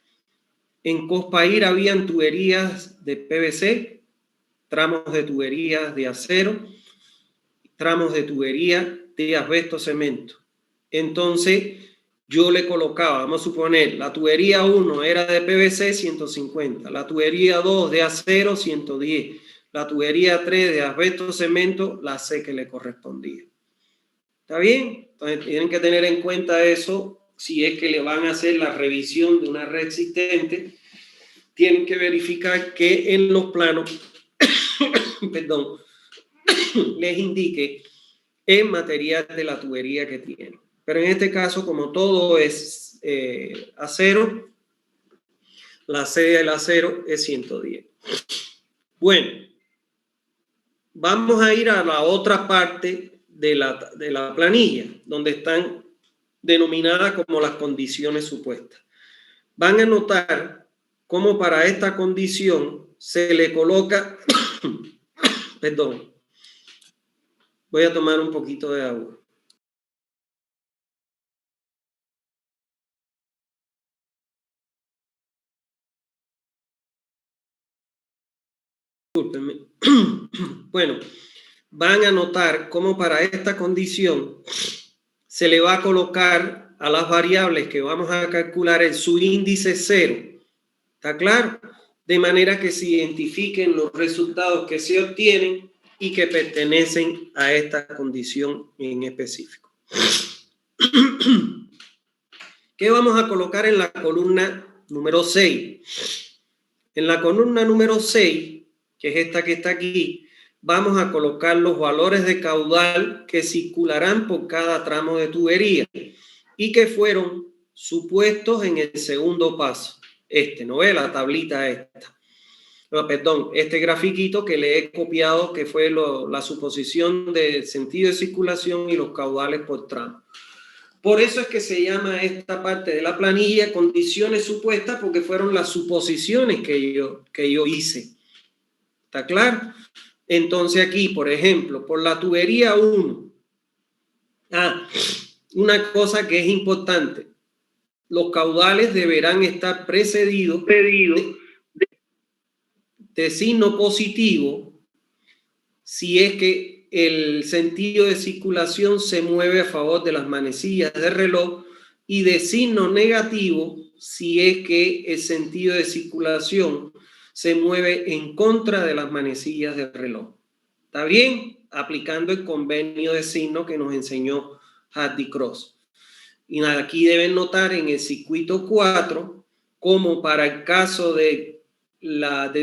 en Cospail habían tuberías de PVC, tramos de tuberías de acero, tramos de tubería de asbesto cemento. Entonces yo le colocaba, vamos a suponer, la tubería 1 era de PVC 150, la tubería 2 de acero 110, la tubería 3 de asbesto cemento, la C que le correspondía. ¿Está bien? Entonces tienen que tener en cuenta eso. Si es que le van a hacer la revisión de una red existente, tienen que verificar que en los planos perdón, les indique el material de la tubería que tienen. Pero en este caso, como todo es acero, la C del acero es 110. Bueno, vamos a ir a la otra parte de la planilla, donde están denominadas como las condiciones supuestas. Van a notar cómo para esta condición se le coloca, perdón, voy a tomar un poquito de agua. Bueno, van a notar cómo para esta condición se le va a colocar a las variables que vamos a calcular el subíndice 0. ¿Está claro? De manera que se identifiquen los resultados que se obtienen y que pertenecen a esta condición en específico. ¿Qué vamos a colocar en la columna número 6? En la columna número 6, que es esta que está aquí, vamos a colocar los valores de caudal que circularán por cada tramo de tubería y que fueron supuestos en el segundo paso. ¿No ve? La tablita esta. perdón, este grafiquito que le he copiado, que fue la suposición de sentido de circulación y los caudales por tramo. Por eso es que se llama esta parte de la planilla condiciones supuestas, porque fueron las suposiciones que yo hice. ¿Está claro? Entonces aquí, por ejemplo, por la tubería 1. Una cosa que es importante. Los caudales deberán estar precedidos de signo positivo si es que el sentido de circulación se mueve a favor de las manecillas del reloj, y de signo negativo si es que el sentido de circulación se mueve en contra de las manecillas del reloj. ¿Está bien? Aplicando el convenio de signo que nos enseñó Hardy-Cross. Y aquí deben notar en el circuito 4, como para el caso de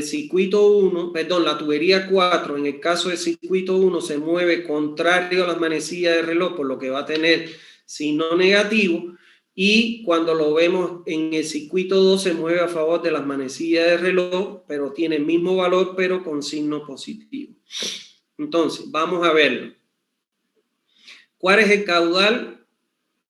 circuito 1, perdón, la tubería 4, en el caso del circuito 1 se mueve contrario a las manecillas del reloj, por lo que va a tener signo negativo, y cuando lo vemos en el circuito 2 se mueve a favor de las manecillas del reloj, pero tiene el mismo valor, pero con signo positivo. Entonces, vamos a verlo. ¿Cuál es el caudal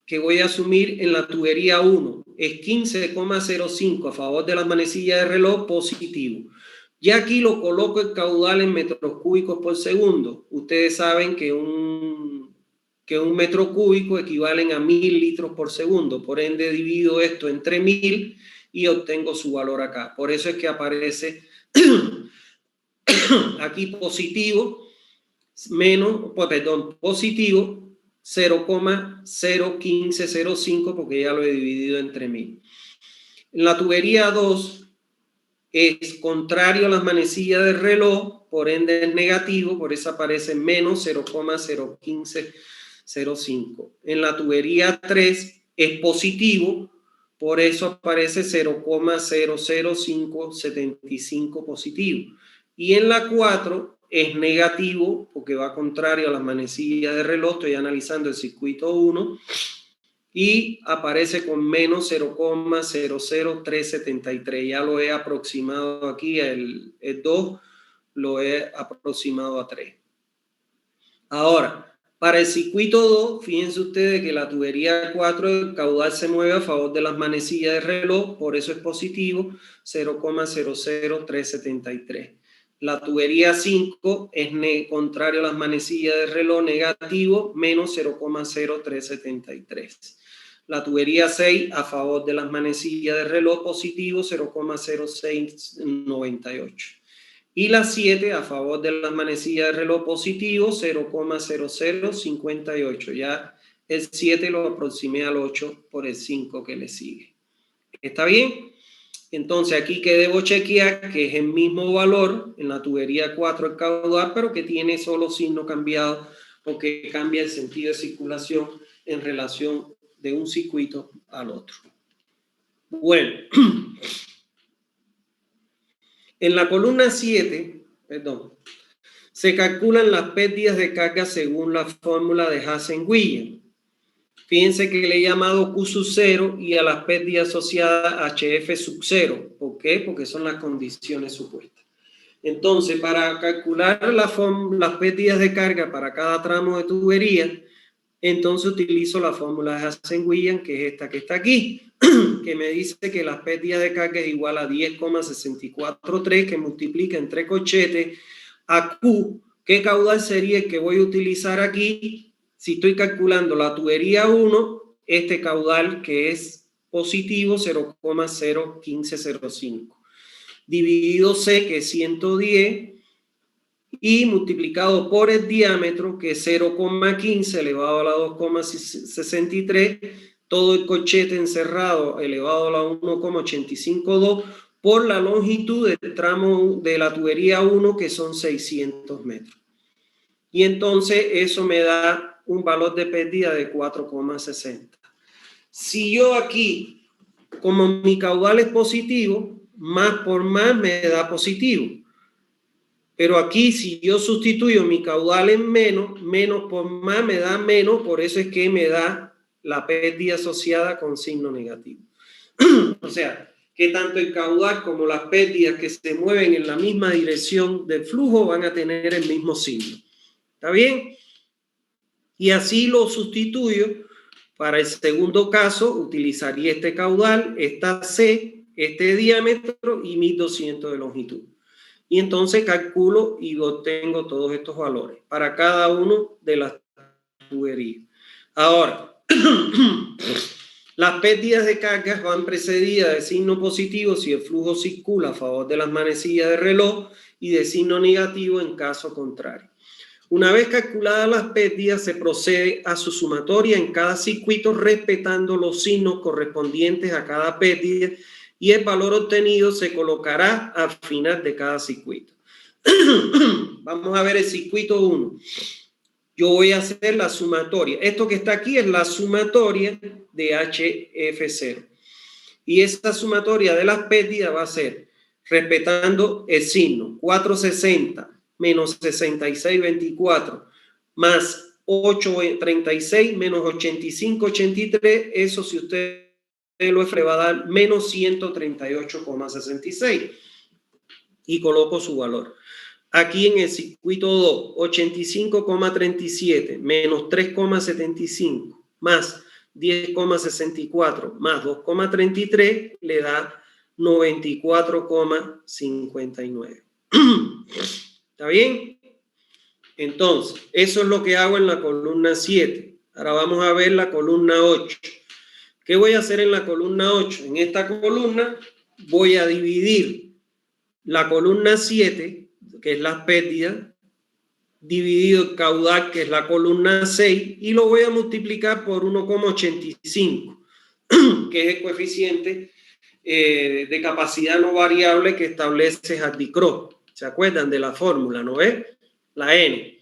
que voy a asumir en la tubería 1? Es 15,05 a favor de las manecillas de reloj, positivo. Ya aquí lo coloco el caudal en metros cúbicos por segundo. Ustedes saben que un metro cúbico equivalen a 1000 litros por segundo. Por ende, divido esto entre 1000 y obtengo su valor acá. Por eso es que aparece aquí positivo, positivo 0,01505, porque ya lo he dividido entre 1000. En la tubería 2 es contrario a las manecillas del reloj, por ende es negativo, por eso aparece menos 0,01505. En la tubería 3 es positivo, por eso aparece 0,00575 positivo. Y en la 4 es negativo, porque va contrario a las manecillas de reloj. Estoy analizando el circuito 1 y aparece con menos 0,00373. Ya lo he aproximado aquí, el 2 lo he aproximado a 3. Ahora, para el circuito 2, fíjense ustedes que la tubería 4, el caudal se mueve a favor de las manecillas de reloj, por eso es positivo, 0,00373. La tubería 5 es contrario a las manecillas de reloj, negativo, menos 0,0373. La tubería 6 a favor de las manecillas de reloj, positivo, 0,0698. Y la 7 a favor de las manecillas de reloj, positivo, 0,0058. Ya el 7 lo aproximé al 8 por el 5 que le sigue. ¿Está bien? Entonces aquí que debo chequear que es el mismo valor en la tubería 4 el caudal, pero que tiene solo signo cambiado porque cambia el sentido de circulación en relación de un circuito al otro. Bueno, en la columna 7, se calculan las pérdidas de carga según la fórmula de Hazen-Williams. Fíjense que le he llamado Q sub 0 y a las pérdidas asociadas HF sub 0. ¿Por qué? Porque son las condiciones supuestas. Entonces, para calcular las pérdidas de carga para cada tramo de tubería, entonces utilizo la fórmula de Hazen-Williams, que es esta que está aquí, que me dice que las pérdidas de carga es igual a 10,643, que multiplica entre corchetes a Q. ¿Qué caudal sería el que voy a utilizar aquí? Si estoy calculando la tubería 1, este caudal que es positivo, 0,01505. Dividido C, que es 110, y multiplicado por el diámetro, que es 0,15 elevado a la 2,63, todo el corchete encerrado elevado a la 1,852, por la longitud del tramo de la tubería 1, que son 600 metros. Y entonces eso me da un valor de pérdida de 4,60. Si yo aquí, como mi caudal es positivo, más por más me da positivo. Pero aquí, si yo sustituyo mi caudal en menos, menos por más me da menos, por eso es que me da la pérdida asociada con signo negativo. O sea, que tanto el caudal como las pérdidas que se mueven en la misma dirección del flujo van a tener el mismo signo. ¿Está bien? Y así lo sustituyo. Para el segundo caso, utilizaría este caudal, esta C, este diámetro y 1200 de longitud. Y entonces calculo y obtengo todos estos valores para cada uno de las tuberías. Ahora, las pérdidas de cargas van precedidas de signo positivo si el flujo circula a favor de las manecillas de reloj y de signo negativo en caso contrario. Una vez calculadas las pérdidas, se procede a su sumatoria en cada circuito respetando los signos correspondientes a cada pérdida y el valor obtenido se colocará al final de cada circuito. Vamos a ver el circuito 1. Yo voy a hacer la sumatoria. Esto que está aquí es la sumatoria de HF0. Y esta sumatoria de las pérdidas va a ser respetando el signo 460 menos 6624 más 836 menos 8583. Eso, si usted lo le va a dar menos 138,66. Y coloco su valor. Aquí en el circuito 2, 85,37 menos 3,75 más 10,64 más 2,33 le da 94,59. ¿Está bien? Entonces, eso es lo que hago en la columna 7. Ahora vamos a ver la columna 8. ¿Qué voy a hacer en la columna 8? En esta columna voy a dividir la columna 7, que es las pérdidas, dividido el caudal, que es la columna 6, y lo voy a multiplicar por 1,85, que es el coeficiente de capacidad no variable que establece Hardy-Cross. ¿Se acuerdan de la fórmula, no es? La N.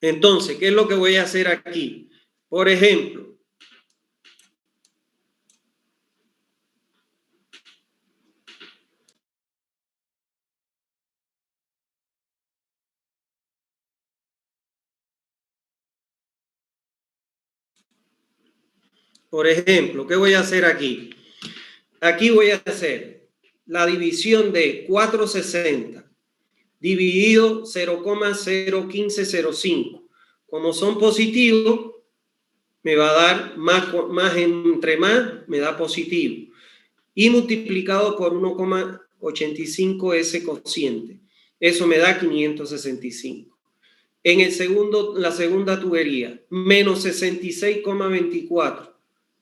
Entonces, ¿qué es lo que voy a hacer aquí? Por ejemplo, ¿qué voy a hacer aquí? Aquí voy a hacer la división de 460 dividido 0,01505. Como son positivos, me va a dar más entre más, me da positivo. Y multiplicado por 1,85 ese cociente. Eso me da 565. En la segunda tubería, menos 66,24.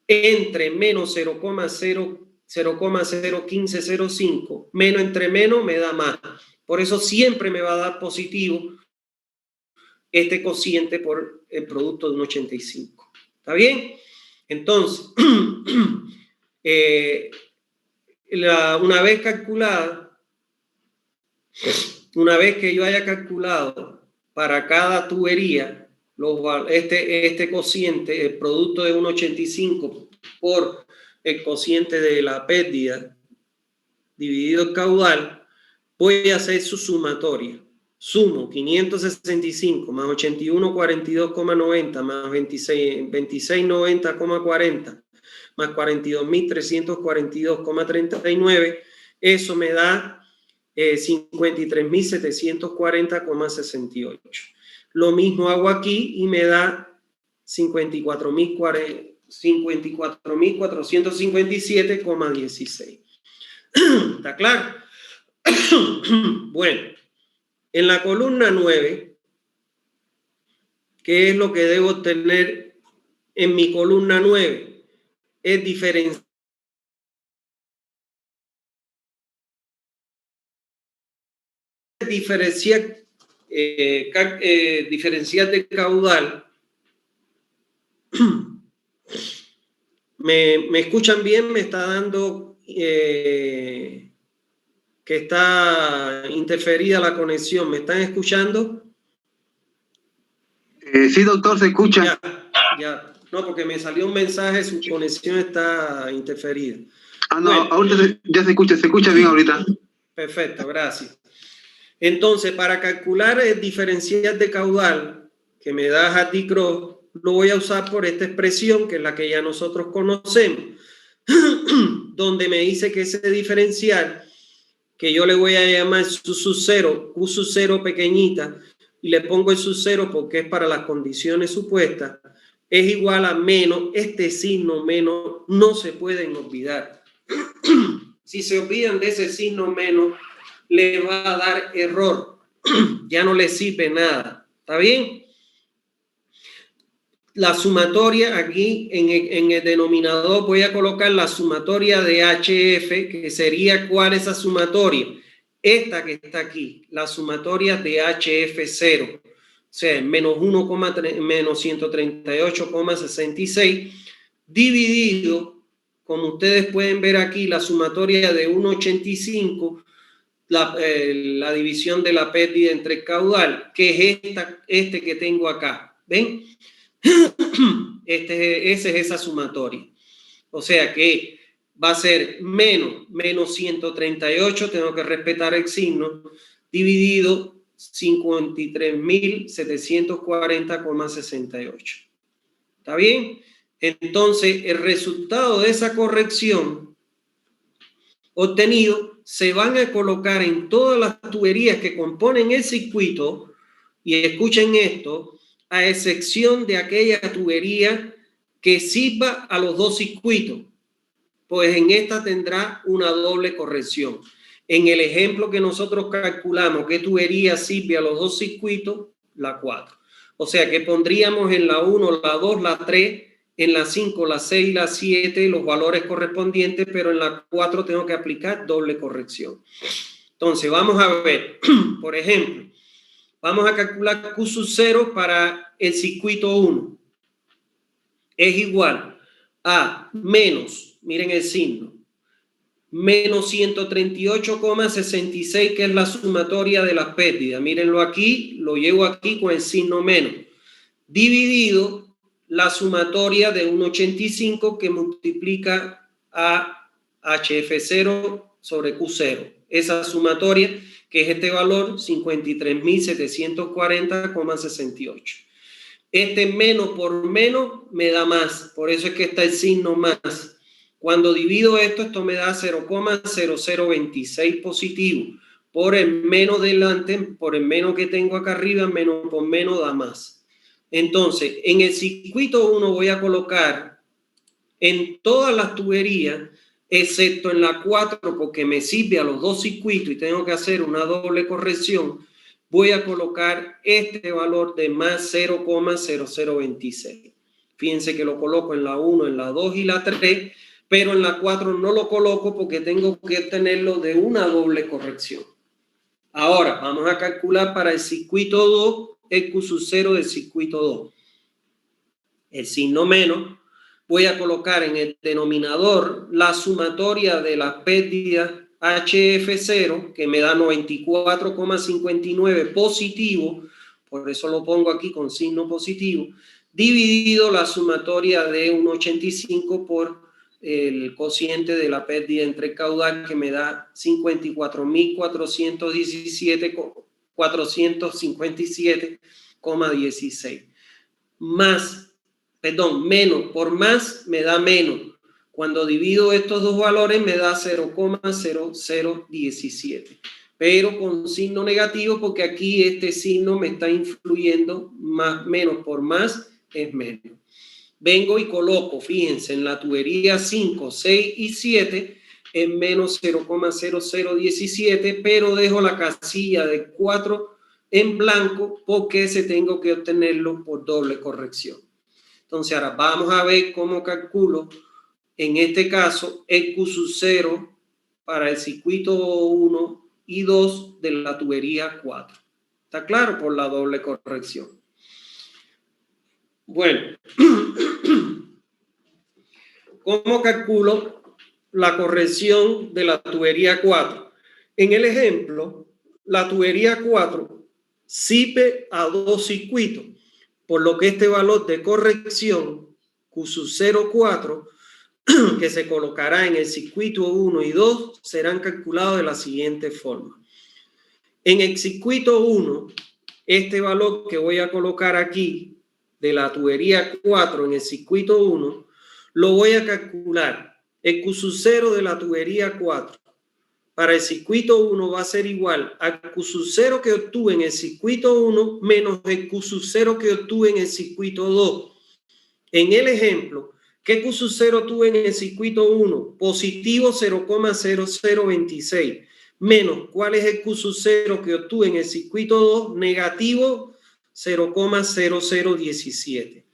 Entre menos 0,01505, menos entre menos me da más. Por eso siempre me va a dar positivo este cociente por el producto de un 85. ¿Está bien? Entonces, una vez calculada, una vez que yo haya calculado para cada tubería este cociente, el producto de 1,85 por el cociente de la pérdida dividido el caudal, voy a hacer su sumatoria. Sumo 565 más 8142,90 más 2690,40 más 42.342,39. Eso me da 53.740,68. Lo mismo hago aquí y me da 54.457,16. ¿Está claro? Bueno, en la columna 9, ¿qué es lo que debo tener en mi columna 9? Es diferenciar de caudal. ¿Me escuchan bien? Me está dando que está interferida la conexión. ¿Me están escuchando? Sí, doctor, se escucha. Ya. No, porque me salió un mensaje, su conexión está interferida. No, bueno, ahorita ya se escucha bien ahorita. Perfecto, gracias. Entonces, para calcular el diferencial de caudal que me da Hardy-Cross, lo voy a usar por esta expresión, que es la que ya nosotros conocemos, donde me dice que ese diferencial, que yo le voy a llamar su sub 0, Q sub 0 pequeñita, y le pongo el sub 0 porque es para las condiciones supuestas, es igual a menos, este signo menos no se pueden olvidar. Si se olvidan de ese signo menos, le va a dar error. Ya no le sirve nada. ¿Está bien? La sumatoria aquí en el denominador voy a colocar la sumatoria de HF, que sería ¿cuál es esa sumatoria? Esta que está aquí, la sumatoria de HF0. O sea, menos 138,66 dividido, como ustedes pueden ver aquí, la sumatoria de 1,85, la división de la pérdida entre caudal, que es este que tengo acá. ¿Ven? Esa es esa sumatoria. O sea que va a ser menos 138, tengo que respetar el signo, dividido 53.740,68. ¿Está bien? Entonces, el resultado de esa corrección obtenido se van a colocar en todas las tuberías que componen el circuito, y escuchen esto, a excepción de aquella tubería que sirva a los dos circuitos, pues en esta tendrá una doble corrección. En el ejemplo que nosotros calculamos, ¿qué tubería sirve a los dos circuitos? La 4. O sea que pondríamos en la 1, la 2, la 3, en la 5, la 6 y la 7 los valores correspondientes, pero en la 4 tengo que aplicar doble corrección. Entonces, vamos a ver, por ejemplo, vamos a calcular Q sub 0 para el circuito 1. Es igual a menos, miren el signo, menos 138,66, que es la sumatoria de las pérdidas. Mírenlo aquí, lo llevo aquí con el signo menos, dividido la sumatoria de 1,85 que multiplica a HF0 sobre Q0. Esa sumatoria, que es este valor, 53.740,68. Este menos por menos me da más, por eso es que está el signo más. Cuando divido esto me da 0,0026 positivo. Por el menos delante, por el menos que tengo acá arriba, menos por menos da más. Entonces, en el circuito 1 voy a colocar en todas las tuberías, excepto en la 4, porque me sirve a los dos circuitos y tengo que hacer una doble corrección, voy a colocar este valor de más 0,0026. Fíjense que lo coloco en la 1, en la 2 y la 3, pero en la 4 no lo coloco porque tengo que obtenerlo de una doble corrección. Ahora, vamos a calcular para el circuito 2 el Q sub 0 del circuito 2. El signo menos, voy a colocar en el denominador la sumatoria de las pérdidas HF0, que me da 94,59 positivo, por eso lo pongo aquí con signo positivo, dividido la sumatoria de 1,85 por el cociente de la pérdida entre caudal, que me da 54.457,16. Menos por más me da menos. Cuando divido estos dos valores me da 0,0017. Pero con signo negativo, porque aquí este signo me está influyendo, menos por más es menos. Vengo y coloco, fíjense, en la tubería 5, 6 y 7 en menos 0,0017, pero dejo la casilla de 4 en blanco porque ese tengo que obtenerlo por doble corrección. Entonces ahora vamos a ver cómo calculo en este caso el Q sub 0 para el circuito 1 y 2 de la tubería 4. ¿Está claro? Por la doble corrección. Bueno, ¿cómo calculo la corrección de la tubería 4? En el ejemplo, la tubería 4 sirve a dos circuitos, por lo que este valor de corrección, Q sub 0,4, que se colocará en el circuito 1 y 2, serán calculados de la siguiente forma. En el circuito 1, este valor que voy a colocar aquí de la tubería 4 en el circuito 1, lo voy a calcular. El Q0 de la tubería 4 para el circuito 1 va a ser igual al Q0 que obtuve en el circuito 1 menos el Q0 que obtuve en el circuito 2. En el ejemplo, ¿qué Q0 tuve en el circuito 1? Positivo 0,0026. Menos, ¿cuál es el Q0 que obtuve en el circuito 2? Negativo 0,0017.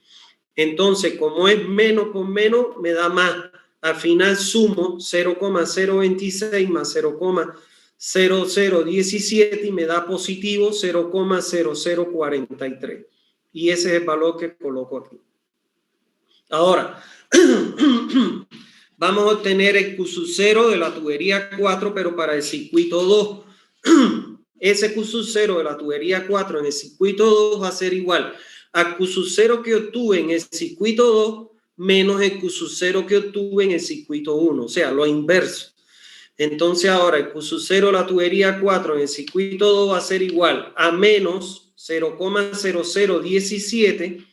Entonces, como es menos por menos, me da más. Al final sumo 0,026 más 0,0017 y me da positivo 0,0043. Y ese es el valor que coloco aquí. Ahora, vamos a obtener el Q0 de la tubería 4, pero para el circuito 2. Ese Q0 de la tubería 4 en el circuito 2 va a ser igual al Q0 que obtuve en el circuito 2 menos el Q0 que obtuve en el circuito 1, o sea, lo inverso. Entonces ahora el Q0 de la tubería 4 en el circuito 2 va a ser igual a menos 0,0017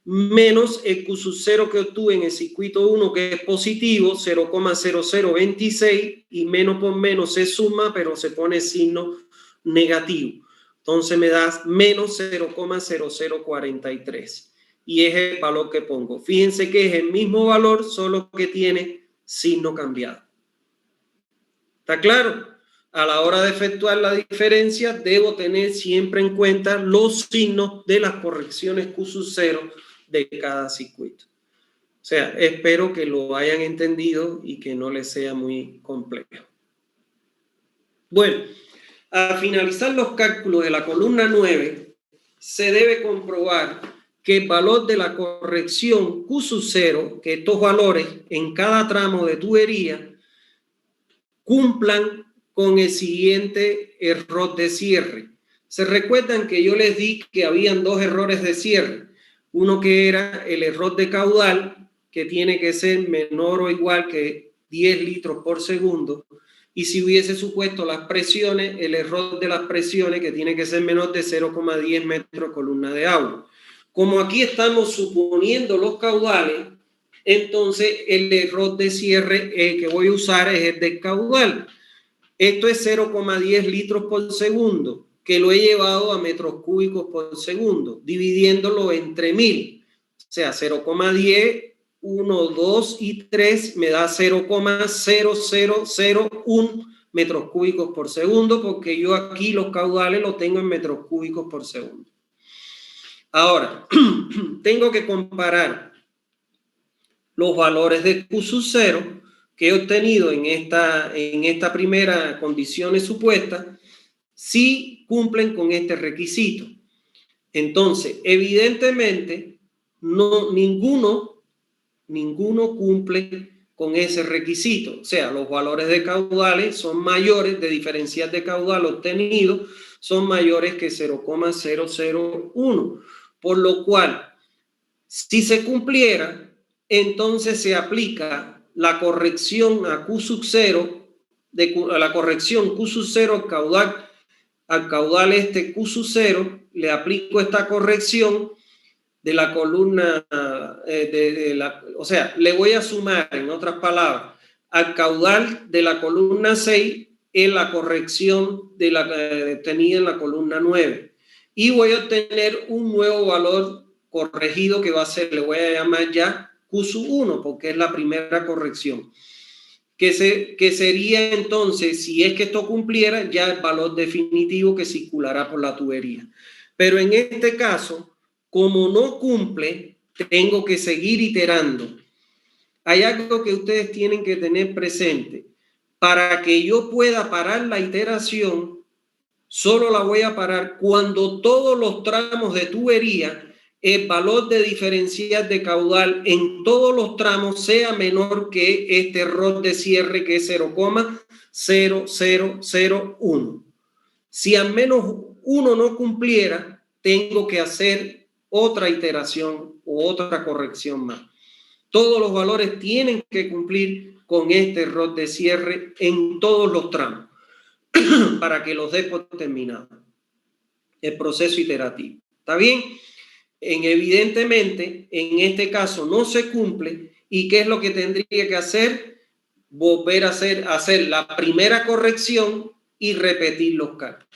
menos el Q0 que obtuve en el circuito 1, que es positivo, 0,0026, y menos por menos se suma, pero se pone signo negativo. Entonces me das menos 0,0043. Y es el valor que pongo. Fíjense que es el mismo valor, solo que tiene signo cambiado. ¿Está claro? A la hora de efectuar la diferencia, debo tener siempre en cuenta los signos de las correcciones Q0 de cada circuito. O sea, espero que lo hayan entendido y que no les sea muy complejo. Bueno, al finalizar los cálculos de la columna 9, se debe comprobar que el valor de la corrección Q0, que estos valores en cada tramo de tubería cumplan con el siguiente error de cierre. Se recuerdan que yo les di que habían dos errores de cierre. Uno que era el error de caudal, que tiene que ser menor o igual que 10 litros por segundo. Y si hubiese supuesto las presiones, el error de las presiones, que tiene que ser menor de 0,10 metros columna de agua. Como aquí estamos suponiendo los caudales, entonces el error de cierre que voy a usar es el del caudal. Esto es 0,10 litros por segundo, que lo he llevado a metros cúbicos por segundo, dividiéndolo entre 1000. O sea, 0,10, 1, 2 y 3 me da 0,0001 metros cúbicos por segundo, porque yo aquí los caudales los tengo en metros cúbicos por segundo. Ahora, tengo que comparar los valores de Q0 que he obtenido en esta primera condiciones supuestas, si cumplen con este requisito. Entonces, evidentemente, ninguno cumple con ese requisito. O sea, los valores de caudales son mayores, de diferencial de caudal obtenido, son mayores que 0,001. Por lo cual, si se cumpliera, entonces se aplica la corrección a Q0, la corrección Q0 al caudal este Q0, le aplico esta corrección de la columna, o sea, le voy a sumar, en otras palabras, al caudal de la columna 6 en la corrección de la obtenida en la columna 9. Y voy a obtener un nuevo valor corregido que va a ser, le voy a llamar ya Q1, porque es la primera corrección. Que sería entonces, si es que esto cumpliera, ya el valor definitivo que circulará por la tubería. Pero en este caso, como no cumple, tengo que seguir iterando. Hay algo que ustedes tienen que tener presente. Para que yo pueda parar la iteración, solo la voy a parar cuando todos los tramos de tubería, el valor de diferencial de caudal en todos los tramos sea menor que este error de cierre, que es 0,0001. Si al menos uno no cumpliera, tengo que hacer otra iteración o otra corrección más. Todos los valores tienen que cumplir con este error de cierre en todos los tramos para que los dé por terminado el proceso iterativo. ¿Está bien? evidentemente, en este caso no se cumple. ¿Y qué es lo que tendría que hacer? Volver a hacer la primera corrección y repetir los cálculos.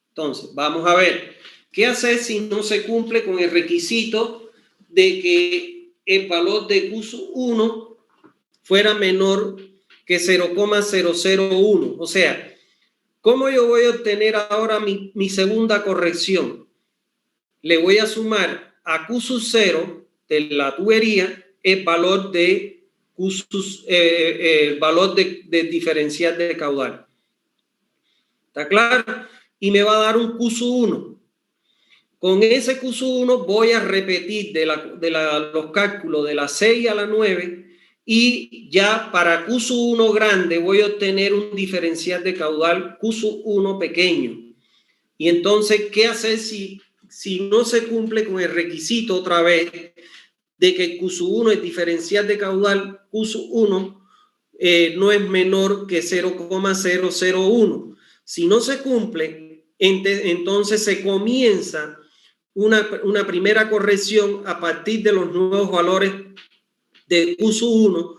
Entonces, vamos a ver, ¿qué hacer si no se cumple con el requisito de que el valor de Q1 fuera menor que 0,001? O sea, ¿cómo yo voy a obtener ahora mi segunda corrección? Le voy a sumar a Q0 de la tubería el valor de el valor de diferencial de caudal. ¿Está claro? Y me va a dar un Q1. Con ese Q1 voy a repetir los cálculos de la 6 a la 9 y ya para Q1 grande voy a obtener un diferencial de caudal Q1 pequeño. Y entonces, ¿qué hacer si no se cumple con el requisito otra vez de que Q1, el diferencial de caudal Q1, no es menor que 0,001? Si no se cumple, entonces se comienza una primera corrección a partir de los nuevos valores de Q1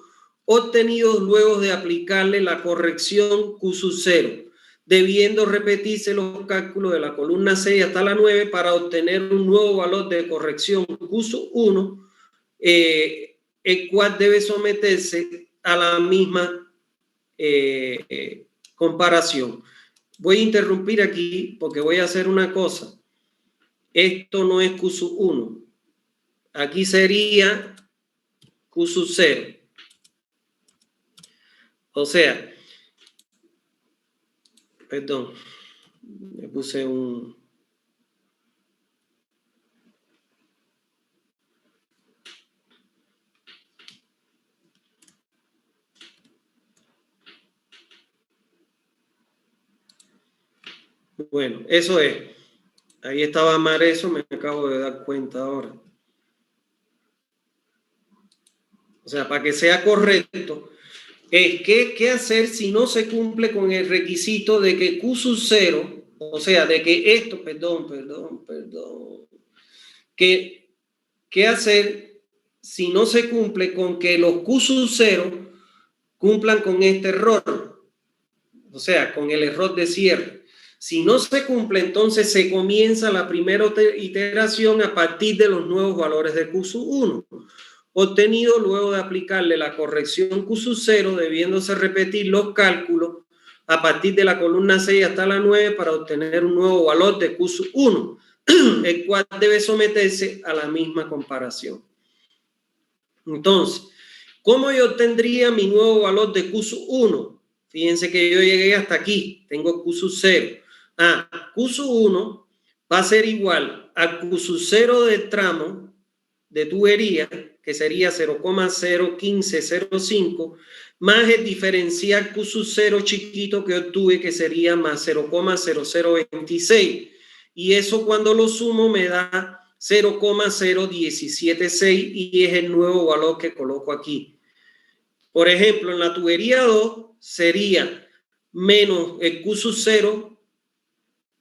obtenidos luego de aplicarle la corrección Q0, debiendo repetirse los cálculos de la columna 6 hasta la 9 para obtener un nuevo valor de corrección Q1, el cual debe someterse a la misma comparación. Voy a interrumpir aquí porque voy a hacer una cosa. Esto no es Q1. Aquí sería Q0. O sea, perdón, me puse un... Bueno, eso es. Ahí estaba mal eso, me acabo de dar cuenta ahora. O sea, para que sea correcto, ¿qué hacer si no se cumple con el requisito de que Q0, o sea, de que esto, ¿qué hacer si no se cumple con que los Q0 cumplan con este error? O sea, con el error de cierre. Si no se cumple, entonces se comienza la primera iteración a partir de los nuevos valores de Q1, obtenido luego de aplicarle la corrección Q0, debiéndose repetir los cálculos a partir de la columna 6 hasta la 9 para obtener un nuevo valor de Q1, el cual debe someterse a la misma comparación. Entonces, ¿cómo yo obtendría mi nuevo valor de Q1? Fíjense que yo llegué hasta aquí, tengo Q0. Q1 va a ser igual a Q0 del tramo de tubería, que sería 0,01505, más el diferencial Q0 chiquito que obtuve, que sería más 0,0026. Y eso cuando lo sumo me da 0,0176 y es el nuevo valor que coloco aquí. Por ejemplo, en la tubería 2 sería menos el Q0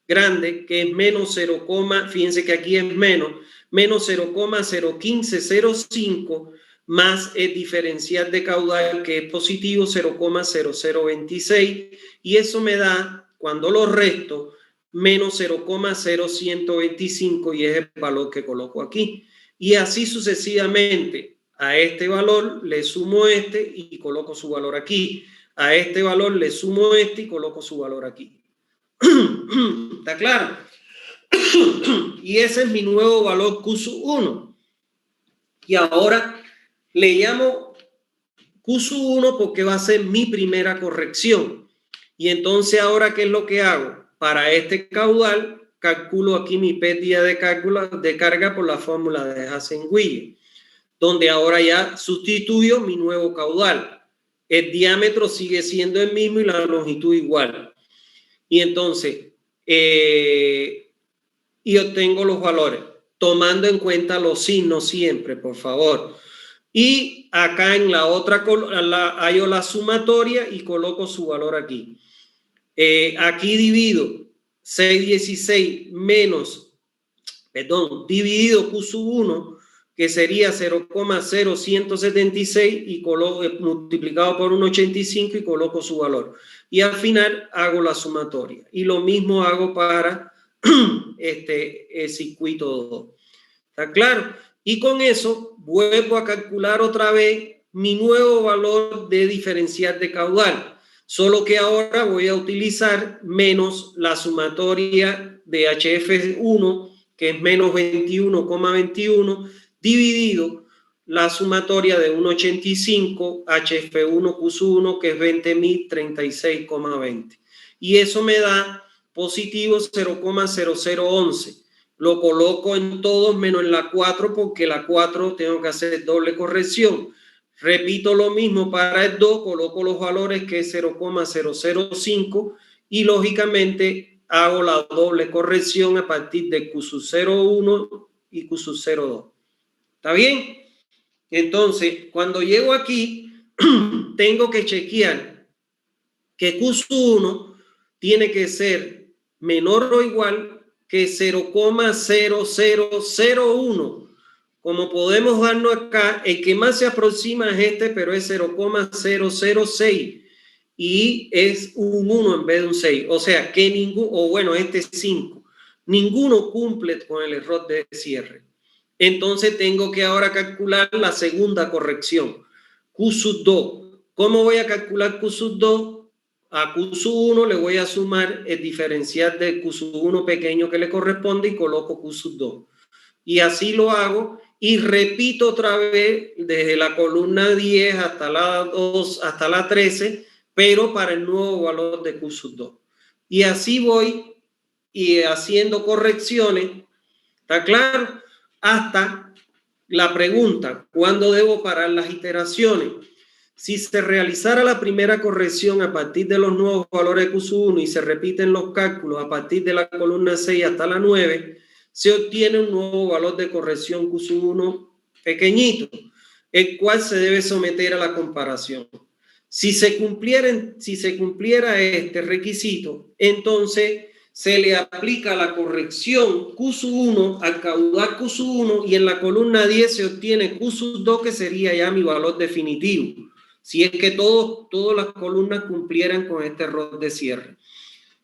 grande, que es menos 0, fíjense que aquí es menos 0,01505 más el diferencial de caudal, que es positivo 0,0026, y eso me da, cuando lo resto, menos 0,0125, y es el valor que coloco aquí. Y así sucesivamente. A este valor le sumo este y coloco su valor aquí. A este valor le sumo este y coloco su valor aquí. ¿Está claro? Y ese es mi nuevo valor Q1. Y ahora le llamo Q1 porque va a ser mi primera corrección. Y entonces ahora, ¿qué es lo que hago? Para este caudal, calculo aquí mi pérdida de carga por la fórmula de Hazen-Wille, donde ahora ya sustituyo mi nuevo caudal. El diámetro sigue siendo el mismo y la longitud igual. Y entonces, y obtengo los valores, tomando en cuenta los signos siempre, por favor. Y acá en la otra hallo la sumatoria y coloco su valor aquí. Aquí divido 616 menos dividido Q sub 1, que sería 0,0176 y multiplicado por 1,85 y coloco su valor. Y al final hago la sumatoria. Y lo mismo hago para el circuito 2. ¿Está claro? Y con eso vuelvo a calcular otra vez mi nuevo valor de diferencial de caudal. Solo que ahora voy a utilizar menos la sumatoria de HF1, que es menos 21,21, dividido la sumatoria de 1,85 HF1 Q1, que es 20.036,20. Y eso me da positivo 0,0011. Lo coloco en todos menos en la 4, porque la 4 tengo que hacer doble corrección. Repito lo mismo para el 2, coloco los valores que es 0,005 y lógicamente hago la doble corrección a partir de Q sub 0,1 y Q sub 0,2. ¿Está bien? Entonces, cuando llego aquí, tengo que chequear que Q sub 1 tiene que ser menor o igual que 0,0001. Como podemos darnos acá, el que más se aproxima es este, pero es 0,006 y es un 1 en vez de un 6. O sea que este es 5. Ninguno cumple con el error de cierre. Entonces tengo que ahora calcular la segunda corrección, Q sub 2. ¿Cómo voy a calcular Q sub 2? A Q sub 1 le voy a sumar el diferencial de Q sub 1 pequeño que le corresponde y coloco Q sub 2. Y así lo hago y repito otra vez desde la columna 10 hasta la 2, hasta la 13, pero para el nuevo valor de Q sub 2. Y así voy haciendo correcciones, ¿está claro? Hasta la pregunta, ¿cuándo debo parar las iteraciones? Si se realizara la primera corrección a partir de los nuevos valores de Q sub 1 y se repiten los cálculos a partir de la columna 6 hasta la 9, se obtiene un nuevo valor de corrección Q sub 1 pequeñito, el cual se debe someter a la comparación. Si se cumpliera este requisito, entonces se le aplica la corrección Q sub 1 al caudal Q sub 1 y en la columna 10 se obtiene Q sub 2, que sería ya mi valor definitivo, si es que todas las columnas cumplieran con este error de cierre.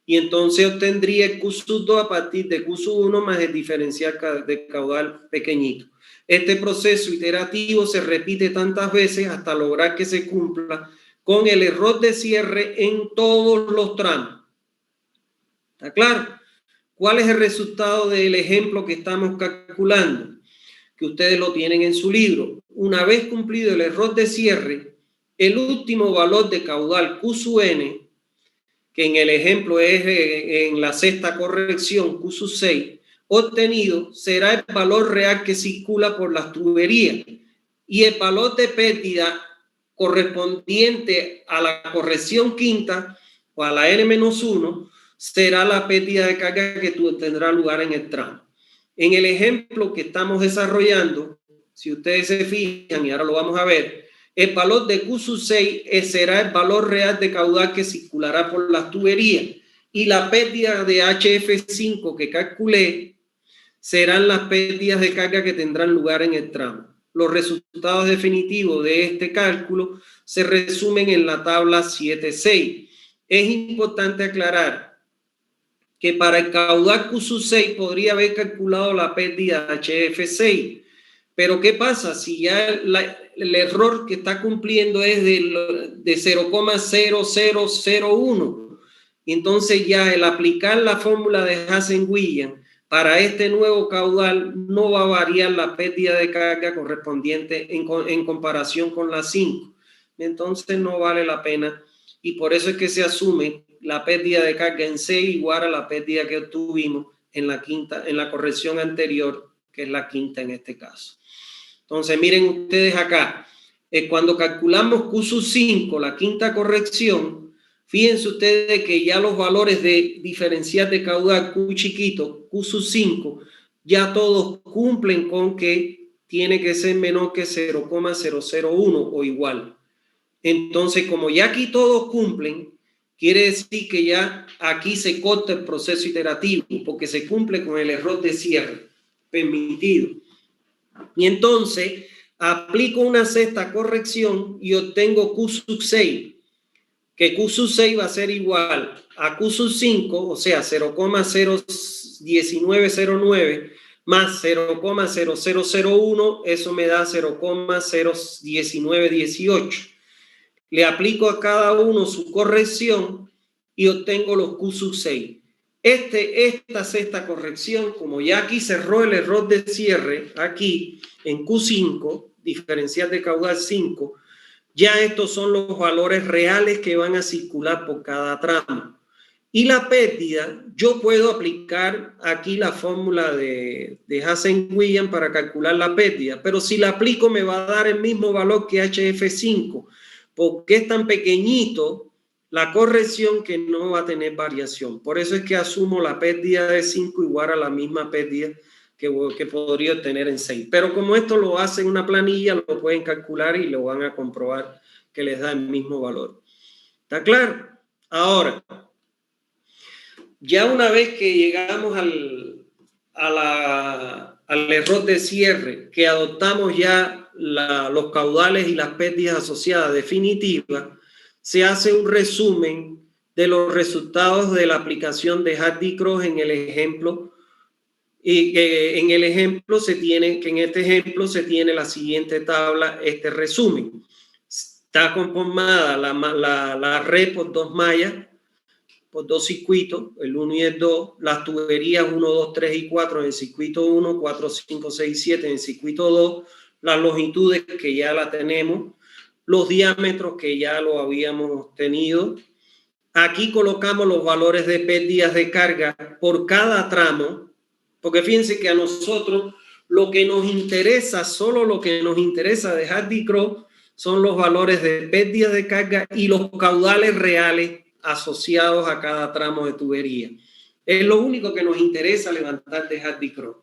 Y entonces obtendría el Q sub 2 a partir de Q sub 1 más el diferencial de caudal pequeñito. Este proceso iterativo se repite tantas veces hasta lograr que se cumpla con el error de cierre en todos los tramos. ¿Está claro? ¿Cuál es el resultado del ejemplo que estamos calculando? Que ustedes lo tienen en su libro. Una vez cumplido el error de cierre, el último valor de caudal Q sub n, que en el ejemplo es en la sexta corrección Q sub 6, obtenido será el valor real que circula por las tuberías y el valor de pérdida correspondiente a la corrección quinta o a la N-1 será la pérdida de carga que tendrá lugar en el tramo. En el ejemplo que estamos desarrollando, si ustedes se fijan, y ahora lo vamos a ver, el valor de Q sub 6 será el valor real de caudal que circulará por las tuberías y la pérdida de HF5 que calculé serán las pérdidas de carga que tendrán lugar en el tramo. Los resultados definitivos de este cálculo se resumen en la tabla 7.6. Es importante aclarar que para el caudal Q sub 6 podría haber calculado la pérdida HF6. Pero ¿qué pasa? Si ya el error que está cumpliendo es de 0,0001, entonces ya el aplicar la fórmula de Hazen-Williams para este nuevo caudal no va a variar la pérdida de carga correspondiente en comparación con la 5. Entonces no vale la pena y por eso es que se asume la pérdida de carga en 6 igual a la pérdida que obtuvimos en la corrección anterior, que es la quinta en este caso. Entonces miren ustedes acá, cuando calculamos Q sub 5, la quinta corrección, fíjense ustedes que ya los valores de diferencial de caudal Q chiquito, Q sub 5, ya todos cumplen con que tiene que ser menor que 0,001 o igual. Entonces, como ya aquí todos cumplen, quiere decir que ya aquí se corta el proceso iterativo porque se cumple con el error de cierre. permitido. Y entonces aplico una sexta corrección y obtengo Q sub 6, que Q sub 6 va a ser igual a Q sub 5, o sea, 0,01909 más 0,0001, eso me da 0,01918. Le aplico a cada uno su corrección y obtengo los Q sub 6. Esta sexta corrección, como ya aquí cerró el error de cierre, aquí en Q5, diferencial de caudal 5, ya estos son los valores reales que van a circular por cada tramo. Y la pérdida, yo puedo aplicar aquí la fórmula de Hazen-Williams para calcular la pérdida, pero si la aplico me va a dar el mismo valor que HF5, porque es tan pequeñito la corrección que no va a tener variación. Por eso es que asumo la pérdida de 5 igual a la misma pérdida que podría obtener en 6. Pero como esto lo hace en una planilla, lo pueden calcular y lo van a comprobar que les da el mismo valor. ¿Está claro? Ahora, ya una vez que llegamos al error de cierre, que adoptamos ya los caudales y las pérdidas asociadas definitivas, se hace un resumen de los resultados de la aplicación de Hardy-Cross en el ejemplo. Y en el ejemplo en este ejemplo se tiene la siguiente tabla, este resumen. Está conformada la red por dos mallas, por dos circuitos, el 1 y el 2, las tuberías 1, 2, 3 y 4 en el circuito 1, 4, 5, 6, 7 en el circuito 2, las longitudes que ya la tenemos, los diámetros que ya lo habíamos tenido. Aquí colocamos los valores de pérdidas de carga por cada tramo, porque fíjense que a nosotros lo que nos interesa, solo lo que nos interesa de Hardy-Cross son los valores de pérdidas de carga y los caudales reales asociados a cada tramo de tubería. Es lo único que nos interesa levantar de Hardy-Cross.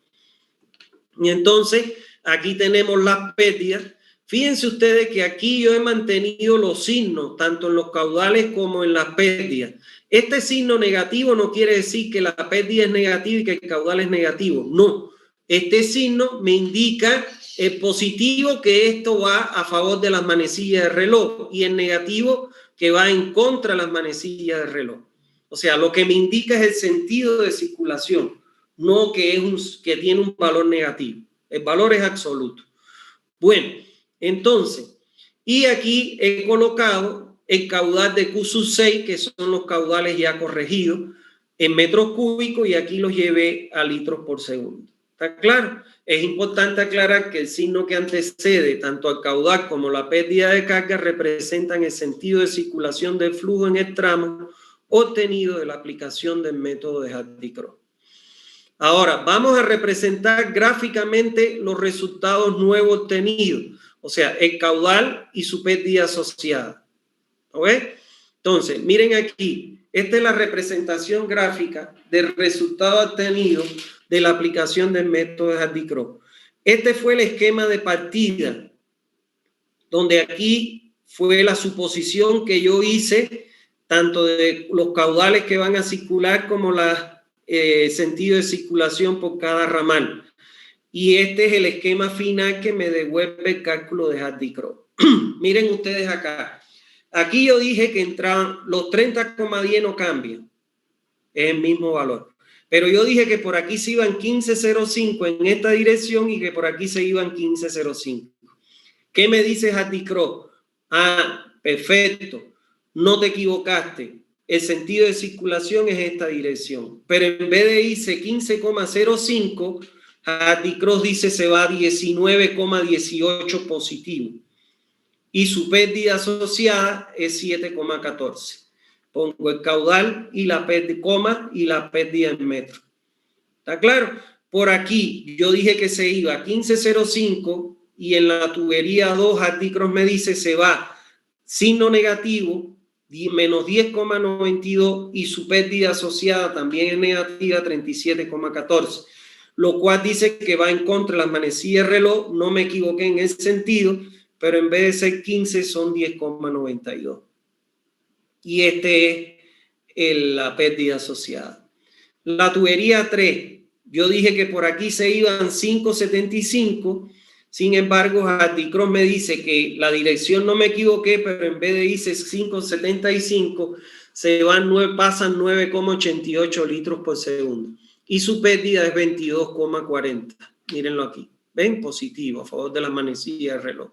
Y entonces, aquí tenemos las pérdidas. Fíjense ustedes que aquí yo he mantenido los signos, tanto en los caudales como en las pérdidas. Este signo negativo no quiere decir que la pérdida es negativa y que el caudal es negativo. No, este signo me indica el positivo, que esto va a favor de las manecillas de reloj, y el negativo, que va en contra de las manecillas de reloj. O sea, lo que me indica es el sentido de circulación, no que tiene un valor negativo. El valor es absoluto. Bueno, entonces, y aquí he colocado el caudal de Q sub 6, que son los caudales ya corregidos en metros cúbicos, y aquí los llevé a litros por segundo. ¿Está claro? Es importante aclarar que el signo que antecede tanto al caudal como la pérdida de carga representan el sentido de circulación del flujo en el tramo obtenido de la aplicación del método de Hardy-Cross. Ahora, vamos a representar gráficamente los resultados nuevos obtenidos, o sea, el caudal y su pérdida asociada. ¿Ok? Entonces, miren aquí, esta es la representación gráfica del resultado obtenido de la aplicación del método de Hardy-Cross. Este fue el esquema de partida, donde aquí fue la suposición que yo hice, tanto de los caudales que van a circular como la sentido de circulación por cada ramal. Y este es el esquema final que me devuelve el cálculo de Hardy-Cross. Miren ustedes acá. Aquí yo dije que entraban los 30,10 no cambian. Es el mismo valor. Pero yo dije que por aquí se iban 15,05 en esta dirección y que por aquí se iban 15,05. ¿Qué me dice Hardy-Cross? Ah, perfecto. No te equivocaste. El sentido de circulación es esta dirección. Pero en vez de irse 15,05, Hardy-Cross dice se va a 19,18 positivo. Y su pérdida asociada es 7,14. Pongo el caudal y la pérdida en metros. ¿Está claro? Por aquí yo dije que se iba a 15,05 y en la tubería 2 Hardy-Cross me dice se va signo negativo, menos 10,92, y su pérdida asociada también es negativa, 37,14. Lo cual dice que va en contra de las manecillas de reloj. No me equivoqué en ese sentido, pero en vez de ser 15 son 10,92. Y este es la pérdida asociada. La tubería 3, Yo dije que por aquí se iban 5.75, sin embargo, Hardy Cross me dice que la dirección no me equivoqué, pero en vez de irse 5.75, pasan 9,88 litros por segundo. Y su pérdida es 22,40. Mírenlo aquí. ¿Ven? Positivo, a favor de la manecilla del reloj.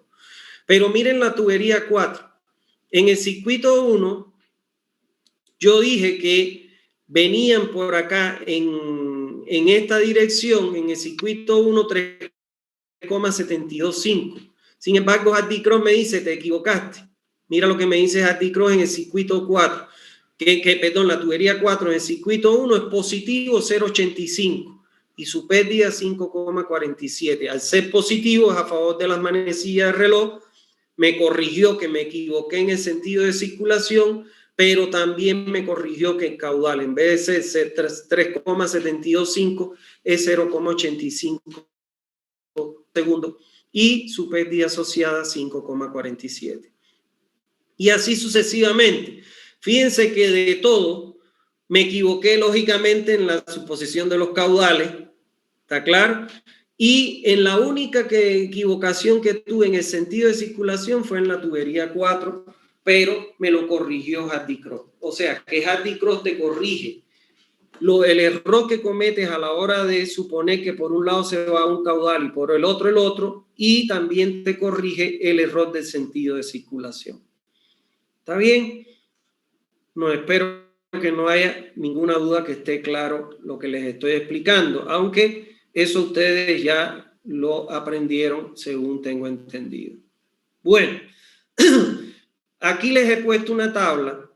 Pero miren la tubería 4. En el circuito 1, yo dije que venían por acá en esta dirección, en el circuito 1, 3,725. Sin embargo, Hardy Cross me dice, te equivocaste. Mira lo que me dice Hardy Cross en el circuito 4. Perdón, la tubería 4 en el circuito 1 es positivo 0,85 y su pérdida 5,47. Al ser positivo es a favor de las manecillas del reloj. Me corrigió que me equivoqué en el sentido de circulación, pero también me corrigió que el caudal en vez de ser 3,725 es 0,85 segundos y su pérdida asociada 5,47. Y así sucesivamente. Fíjense que de todo me equivoqué lógicamente en la suposición de los caudales, ¿está claro? Y en la única equivocación que tuve en el sentido de circulación fue en la tubería 4, pero me lo corrigió Hardy Cross. O sea, que Hardy Cross te corrige el error que cometes a la hora de suponer que por un lado se va un caudal y por el otro, y también te corrige el error del sentido de circulación. ¿Está bien? No, espero que no haya ninguna duda, que esté claro lo que les estoy explicando, aunque eso ustedes ya lo aprendieron según tengo entendido. Bueno, aquí les he puesto una tabla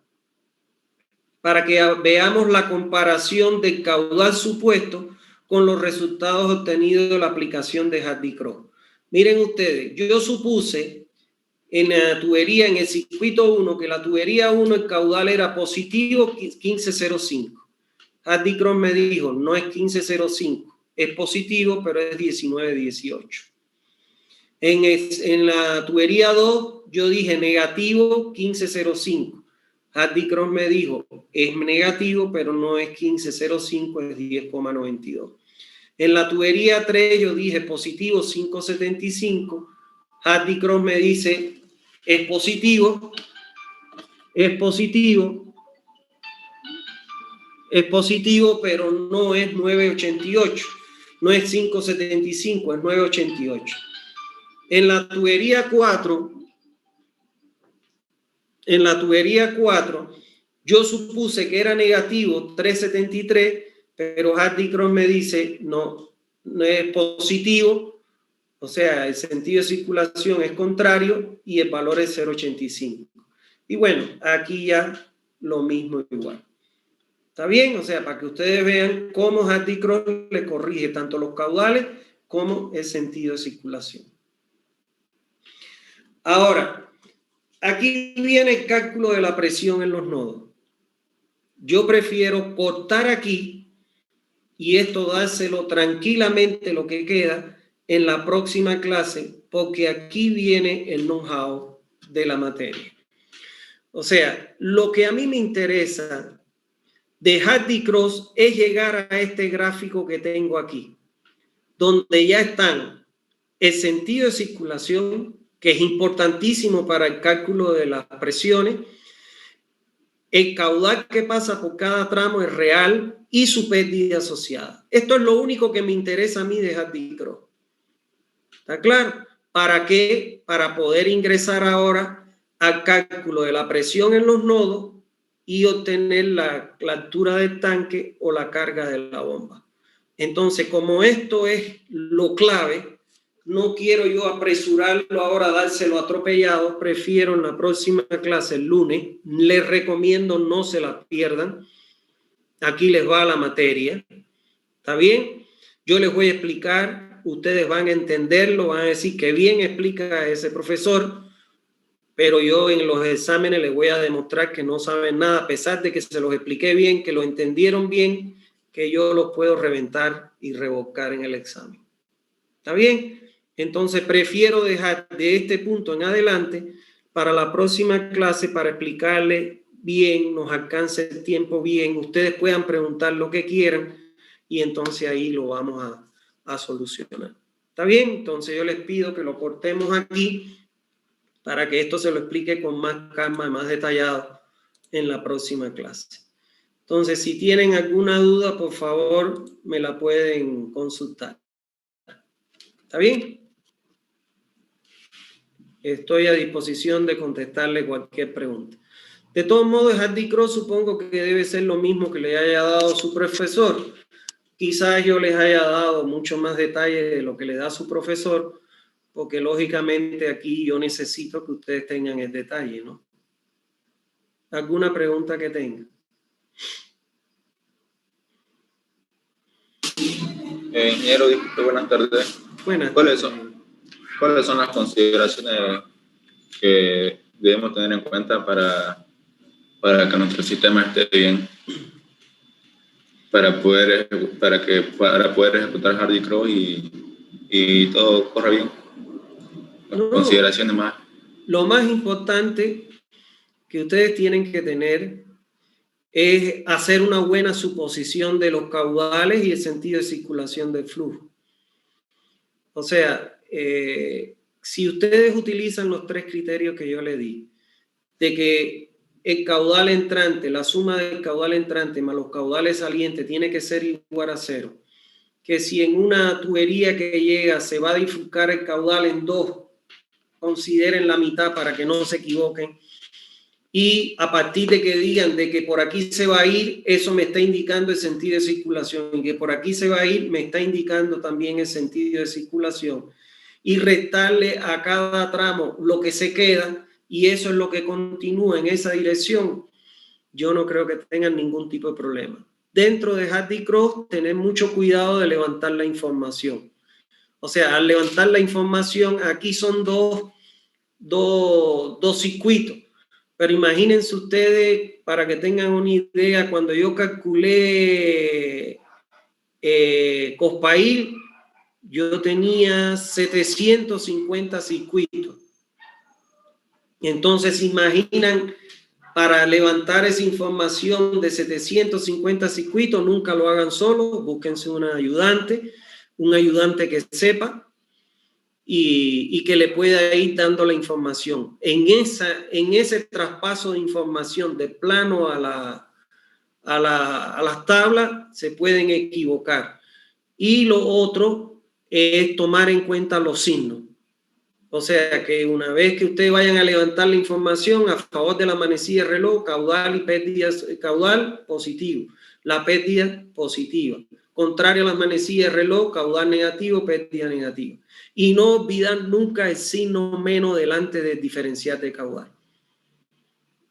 para que veamos la comparación del caudal supuesto con los resultados obtenidos de la aplicación de Hardy Cross. Miren ustedes, yo supuse en la tubería, en el circuito 1, que la tubería 1 el caudal era positivo 15.05. Hardy Cross me dijo, no es 15.05, es positivo, pero es 19.18. En la tubería 2, yo dije negativo 15.05. Hardy Cross me dijo, es negativo, pero no es 15.05, es 10,92. En la tubería 3, yo dije positivo 5.75. Hardy Cross me dice, es positivo, pero no es 9.88, no es 5.75, es 9.88. En la tubería 4, yo supuse que era negativo 3.73, pero Hardy Cross me dice, no es positivo, o sea, el sentido de circulación es contrario y el valor es 0.85. Y bueno, aquí ya lo mismo igual. ¿Está bien? O sea, para que ustedes vean cómo Hardy Cross le corrige tanto los caudales como el sentido de circulación. Ahora, aquí viene el cálculo de la presión en los nodos. Yo prefiero cortar aquí y esto dárselo tranquilamente lo que queda en la próxima clase, porque aquí viene el know-how de la materia. O sea, lo que a mí me interesa de Hardy Cross es llegar a este gráfico que tengo aquí, donde ya están el sentido de circulación, que es importantísimo para el cálculo de las presiones, el caudal que pasa por cada tramo es real y su pérdida asociada. Esto es lo único que me interesa a mí de Hardy Cross. ¿Está claro? ¿Para qué? Para poder ingresar ahora al cálculo de la presión en los nodos y obtener la altura del tanque o la carga de la bomba. Entonces, como esto es lo clave, no quiero yo apresurarlo ahora, dárselo atropellado. Prefiero en la próxima clase, el lunes, les recomiendo no se la pierdan. Aquí les va la materia. ¿Está bien? Yo les voy a explicar, ustedes van a entenderlo, van a decir que bien explica ese profesor, pero yo en los exámenes les voy a demostrar que no saben nada, a pesar de que se los expliqué bien, que lo entendieron bien, que yo los puedo reventar y revocar en el examen. ¿Está bien? Entonces prefiero dejar de este punto en adelante para la próxima clase, para explicarle bien, nos alcance el tiempo bien, ustedes puedan preguntar lo que quieran y entonces ahí lo vamos a solucionar. ¿Está bien? Entonces yo les pido que lo cortemos aquí para que esto se lo explique con más calma y más detallado en la próxima clase. Entonces, si tienen alguna duda, por favor, me la pueden consultar. ¿Está bien? Estoy a disposición de contestarle cualquier pregunta. De todos modos, Hardy Cross supongo que debe ser lo mismo que le haya dado su profesor. Quizás yo les haya dado mucho más detalle de lo que le da su profesor, porque lógicamente aquí yo necesito que ustedes tengan el detalle, ¿no? ¿Alguna pregunta que tengan? Ingeniero, disculpe, buenas tardes. Buenas tardes. ¿Cuáles son las consideraciones que debemos tener en cuenta para que nuestro sistema esté bien? Para poder ejecutar Hardy Cross y todo corra bien. Consideraciones más. Lo más importante que ustedes tienen que tener es hacer una buena suposición de los caudales y el sentido de circulación del flujo. O sea, si ustedes utilizan los 3 criterios que yo le di, de que el caudal entrante, la suma del caudal entrante más los caudales salientes tiene que ser igual a 0, que si en una tubería que llega se va a bifurcar el caudal en 2, consideren la mitad para que no se equivoquen, y a partir de que digan de que por aquí se va a ir, eso me está indicando el sentido de circulación, y que por aquí se va a ir me está indicando también el sentido de circulación, y restarle a cada tramo lo que se queda, y eso es lo que continúa en esa dirección, yo no creo que tengan ningún tipo de problema. Dentro de Hardy Cross, tener mucho cuidado de levantar la información. O sea, al levantar la información, aquí son dos circuitos. Pero imagínense ustedes, para que tengan una idea, cuando yo calculé Cospail, yo tenía 750 circuitos. Entonces, imaginan, para levantar esa información de 750 circuitos, nunca lo hagan solo, búsquense un ayudante que sepa y que le pueda ir dando la información. En ese traspaso de información de plano a las tablas se pueden equivocar. Y lo otro es tomar en cuenta los signos. O sea que una vez que ustedes vayan a levantar la información a favor de la manecilla de reloj, caudal y pérdida, caudal positivo, la pérdida positiva. Contrario a las manecillas de reloj, caudal negativo, pérdida negativa. Y no olvidar nunca el signo menos delante del diferencial de caudal.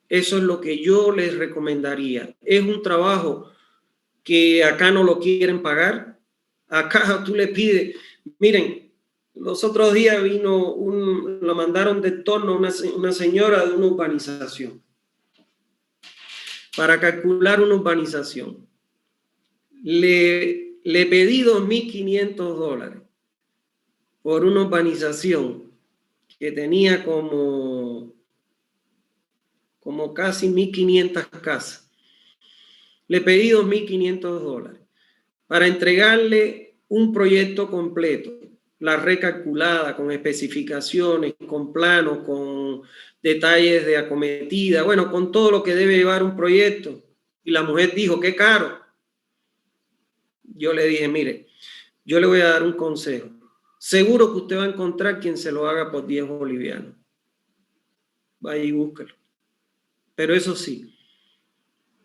Eso es lo que yo les recomendaría. Es un trabajo que acá no lo quieren pagar. Acá tú le pides, miren, los otros días lo mandaron de torno una señora de una urbanización para calcular una urbanización. Le pedí $2.500 por una urbanización que tenía como casi 1.500 casas. Le pedí $2.500 para entregarle un proyecto completo, la recalculada, con especificaciones, con planos, con detalles de acometida, bueno, con todo lo que debe llevar un proyecto. Y la mujer dijo, qué caro. Yo le dije, mire, yo le voy a dar un consejo. Seguro que usted va a encontrar quien se lo haga por 10 bolivianos. Vaya y búsquelo. Pero eso sí,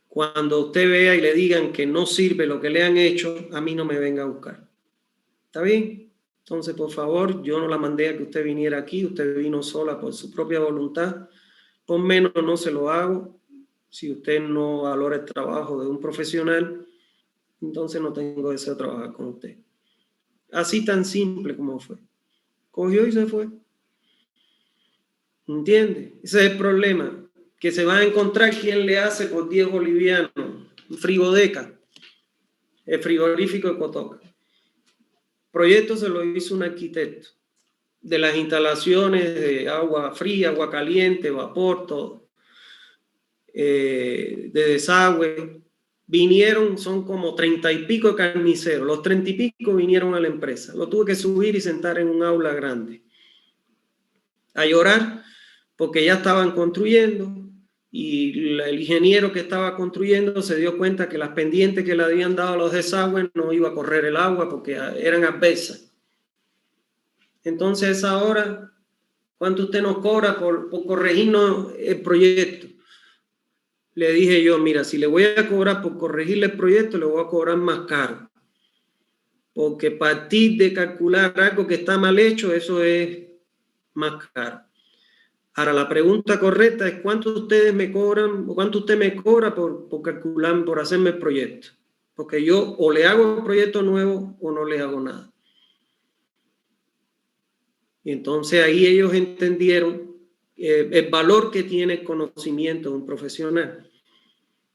cuando usted vea y le digan que no sirve lo que le han hecho, a mí no me venga a buscar. ¿Está bien? Entonces, por favor, yo no la mandé a que usted viniera aquí, usted vino sola por su propia voluntad. Por menos no se lo hago. Si usted no valora el trabajo de un profesional, entonces no tengo deseo de trabajar con usted. Así tan simple como fue. Cogió y se fue. ¿Entiende? Ese es el problema. Que se va a encontrar quien le hace por 10 bolivianos. Un frigodeca. El frigorífico de Cotoca. Proyecto se lo hizo un arquitecto. De las instalaciones de agua fría, agua caliente, vapor, todo. De desagüe, vinieron, son como 30 y pico carniceros, los 30 y pico vinieron a la empresa, lo tuve que subir y sentar en un aula grande, a llorar, porque ya estaban construyendo, y el ingeniero que estaba construyendo se dio cuenta que las pendientes que le habían dado a los desagües no iba a correr el agua porque eran adversas. Entonces ahora, ¿cuánto usted nos cobra por corregirnos el proyecto? Le dije yo, mira, si le voy a cobrar por corregirle el proyecto, le voy a cobrar más caro. Porque partir de calcular algo que está mal hecho, eso es más caro. Ahora, la pregunta correcta es ¿cuánto ustedes me cobran o cuánto usted me cobra por calcular, por hacerme el proyecto? Porque yo o le hago un proyecto nuevo o no le hago nada. Y entonces ahí ellos entendieron el valor que tiene el conocimiento de un profesional.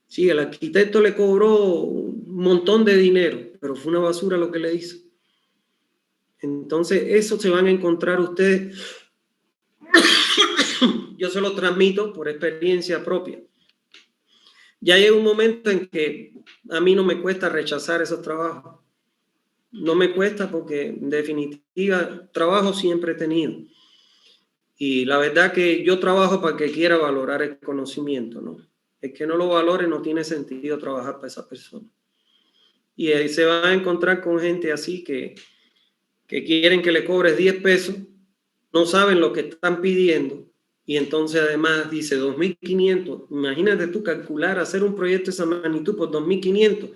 Sí, el arquitecto le cobró un montón de dinero, pero fue una basura lo que le hizo. Entonces, eso se van a encontrar ustedes. Yo se lo transmito por experiencia propia. Ya llega un momento en que a mí no me cuesta rechazar esos trabajos. No me cuesta porque, en definitiva, trabajo siempre he tenido. Y la verdad que yo trabajo para que quiera valorar el conocimiento, ¿no? El que no lo valore no tiene sentido trabajar para esa persona. Y ahí se va a encontrar con gente así que quieren que le cobres 10 pesos, no saben lo que están pidiendo, y entonces además dice 2.500. Imagínate tú calcular, hacer un proyecto de esa magnitud por 2.500.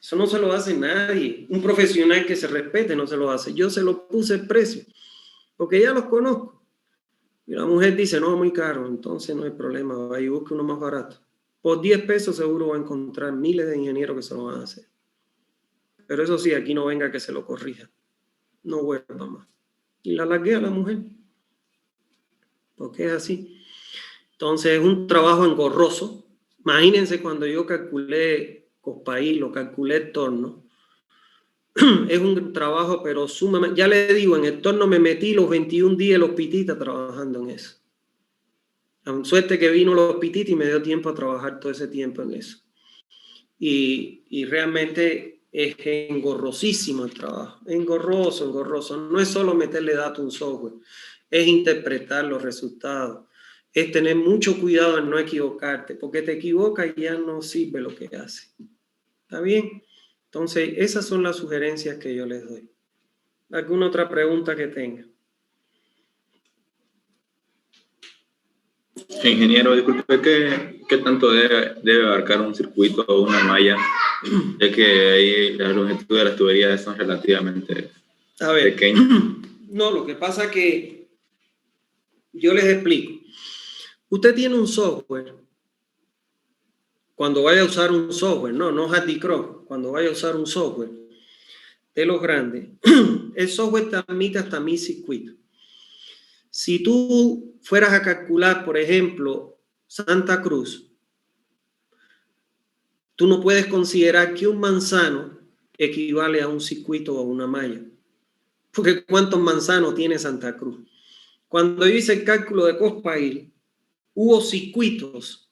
Eso no se lo hace nadie. Un profesional que se respete no se lo hace. Yo se lo puse el precio, porque ya los conozco. Y la mujer dice, no, muy caro, entonces no hay problema, va y busque uno más barato. Por 10 pesos seguro va a encontrar miles de ingenieros que se lo van a hacer. Pero eso sí, aquí no venga que se lo corrija. No vuelva más. Y la largué a la mujer. Porque es así. Entonces es un trabajo engorroso. Imagínense cuando yo calculé Cospaí, lo calculé el torno. Es un trabajo, pero sumamente. Ya le digo, en el torno me metí los 21 días los pititas trabajando en eso. A suerte que vino los pititas y me dio tiempo a trabajar todo ese tiempo en eso. Y realmente es engorrosísimo el trabajo. Engorroso, engorroso. No es solo meterle datos a un software, es interpretar los resultados. Es tener mucho cuidado en no equivocarte, porque te equivocas y ya no sirve lo que hace. ¿Está bien? Entonces, esas son las sugerencias que yo les doy. ¿Alguna otra pregunta que tenga? Ingeniero, disculpe, ¿qué tanto debe abarcar un circuito o una malla? Ya que ahí las longitudes de las tuberías son relativamente pequeñas. No, lo que pasa es que yo les explico. Usted tiene un software. Cuando vaya a usar un software, no HardyCross, cuando vaya a usar un software de los grandes, el software te admite hasta 1000 circuitos. Si tú fueras a calcular, por ejemplo, Santa Cruz, tú no puedes considerar que un manzano equivale a un circuito o a una malla. Porque ¿cuántos manzanos tiene Santa Cruz? Cuando yo hice el cálculo de Cospail, hubo circuitos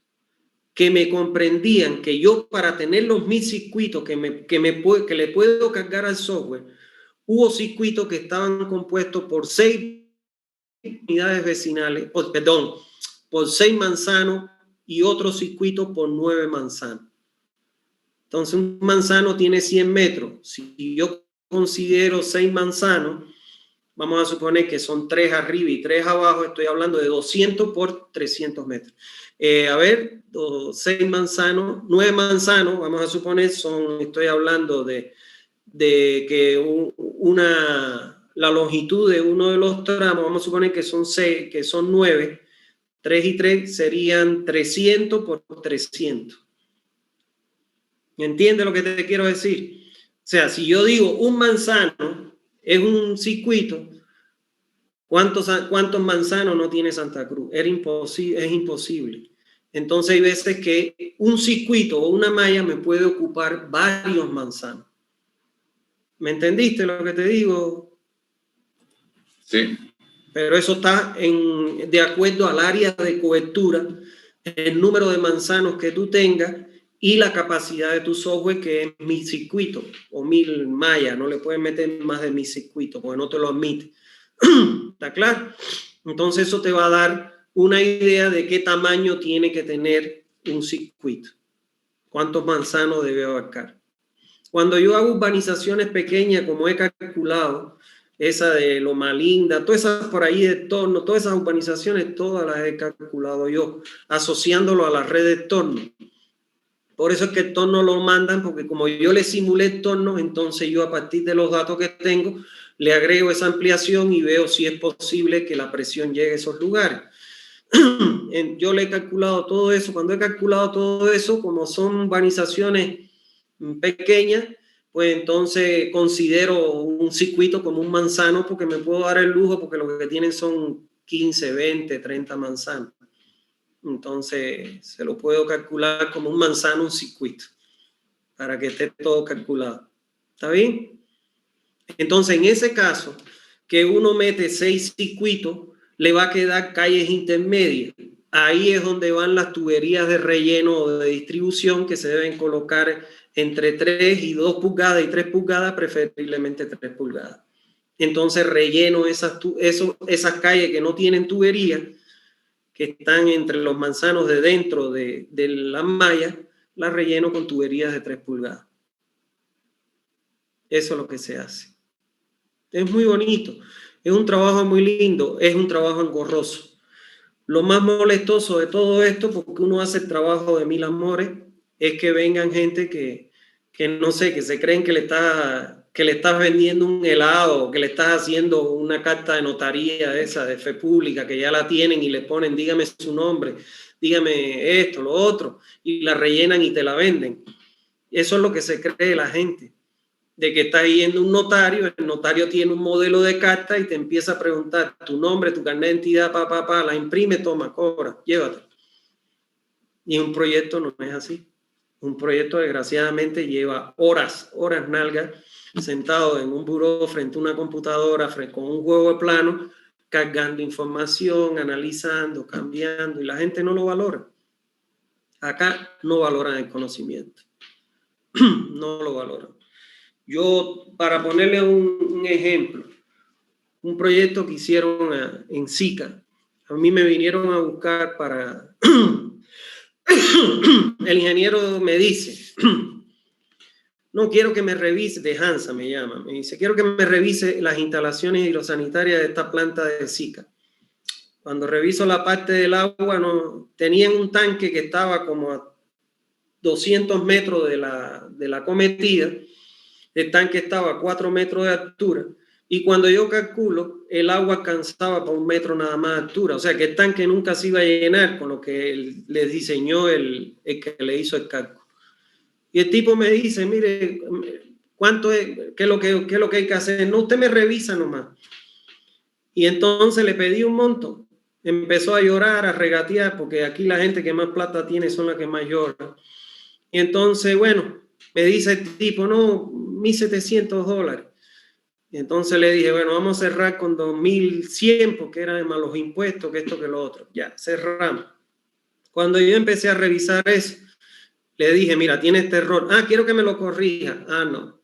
que me comprendían que yo para tener los 1000 circuitos que le puedo cargar al software, hubo circuitos que estaban compuestos por 6 unidades vecinales, por 6 manzanos y otros circuitos por 9 manzanos. Entonces un manzano tiene 100 metros. Si yo considero 6 manzanos, vamos a suponer que son 3 arriba y 3 abajo, estoy hablando de 200 por 300 metros. 6 manzanos, 9 manzanos, vamos a suponer, estoy hablando de que la longitud de uno de los tramos, vamos a suponer que son 6, que son 9, 3 y 3 serían 300 por 300. ¿Entiendes lo que te quiero decir? O sea, si yo digo un manzano es un circuito, ¿cuántos manzanos no tiene Santa Cruz? Es imposible. Entonces hay veces que un circuito o una malla me puede ocupar varios manzanos. ¿Me entendiste lo que te digo? Sí. Pero eso está de acuerdo al área de cobertura, el número de manzanos que tú tengas y la capacidad de tu software, que es 1000 circuitos o 1000 mallas. No le puedes meter más de 1000 circuitos porque no te lo admite. ¿Está claro? Entonces eso te va a dar una idea de qué tamaño tiene que tener un circuito, cuántos manzanos debe abarcar. Cuando yo hago urbanizaciones pequeñas, como he calculado, esa de Loma Linda, todas esas por ahí de Torno, todas esas urbanizaciones, todas las he calculado yo, asociándolo a la red de Torno. Por eso es que el Torno lo mandan, porque como yo le simulé el Torno, entonces yo a partir de los datos que tengo, le agrego esa ampliación y veo si es posible que la presión llegue a esos lugares. Yo le he calculado todo eso. Cuando he calculado todo eso, como son urbanizaciones pequeñas, pues entonces considero un circuito como un manzano, porque me puedo dar el lujo, porque lo que tienen son 15, 20, 30 manzanos. Entonces se lo puedo calcular como un manzano, un circuito, para que esté todo calculado. ¿Está bien? Entonces, en ese caso, que uno mete 6 circuitos, le va a quedar calles intermedias. Ahí es donde van las tuberías de relleno o de distribución, que se deben colocar entre 3 y 2 pulgadas y 3 pulgadas, preferiblemente 3 pulgadas. Entonces relleno esas calles que no tienen tubería, que están entre los manzanos de dentro de las mallas, las relleno con tuberías de 3 pulgadas. Eso es lo que se hace. Es muy bonito, es un trabajo muy lindo, es un trabajo engorroso. Lo más molestoso de todo esto, porque uno hace el trabajo de 1000 amores, es que vengan gente que no sé, que se creen que le estás vendiendo un helado, que le estás haciendo una carta de notaría esa de fe pública, que ya la tienen y le ponen, dígame su nombre, dígame esto, lo otro, y la rellenan y te la venden. Eso es lo que se cree la gente, de que está yendo un notario, el notario tiene un modelo de carta y te empieza a preguntar tu nombre, tu carnet de identidad, la imprime, toma, cobra, llévate. Y un proyecto no es así. Un proyecto, desgraciadamente, lleva horas nalgas, sentado en un buró frente a una computadora, con un juego de plano, cargando información, analizando, cambiando, y la gente no lo valora. Acá no valoran el conocimiento. No lo valoran. Yo, para ponerle un ejemplo, un proyecto que hicieron en SICA, a mí me vinieron a buscar para... El ingeniero me dice, no, quiero que me revise, de Hansa me llama, me dice, quiero que me revise las instalaciones hidrosanitarias de esta planta de SICA. Cuando reviso la parte del agua, no, tenían un tanque que estaba como a 200 metros de la acometida. El tanque estaba a 4 metros de altura, y cuando yo calculo, el agua alcanzaba para 1 metro nada más de altura. O sea que el tanque nunca se iba a llenar con lo que les diseñó el que le hizo el cálculo. Y el tipo me dice, mire, ¿cuánto es? ¿Qué es lo que hay que hacer? No, usted me revisa nomás. Y entonces le pedí un monto. Empezó a llorar, a regatear, porque aquí la gente que más plata tiene son las que más lloran. Y entonces, bueno, me dice el tipo, no, $1,700. Y entonces le dije, bueno, vamos a cerrar con 2,100, porque eran más los impuestos, que esto, que lo otro. Ya, cerramos. Cuando yo empecé a revisar eso, le dije, mira, tiene este error. Ah, quiero que me lo corrija. Ah, no.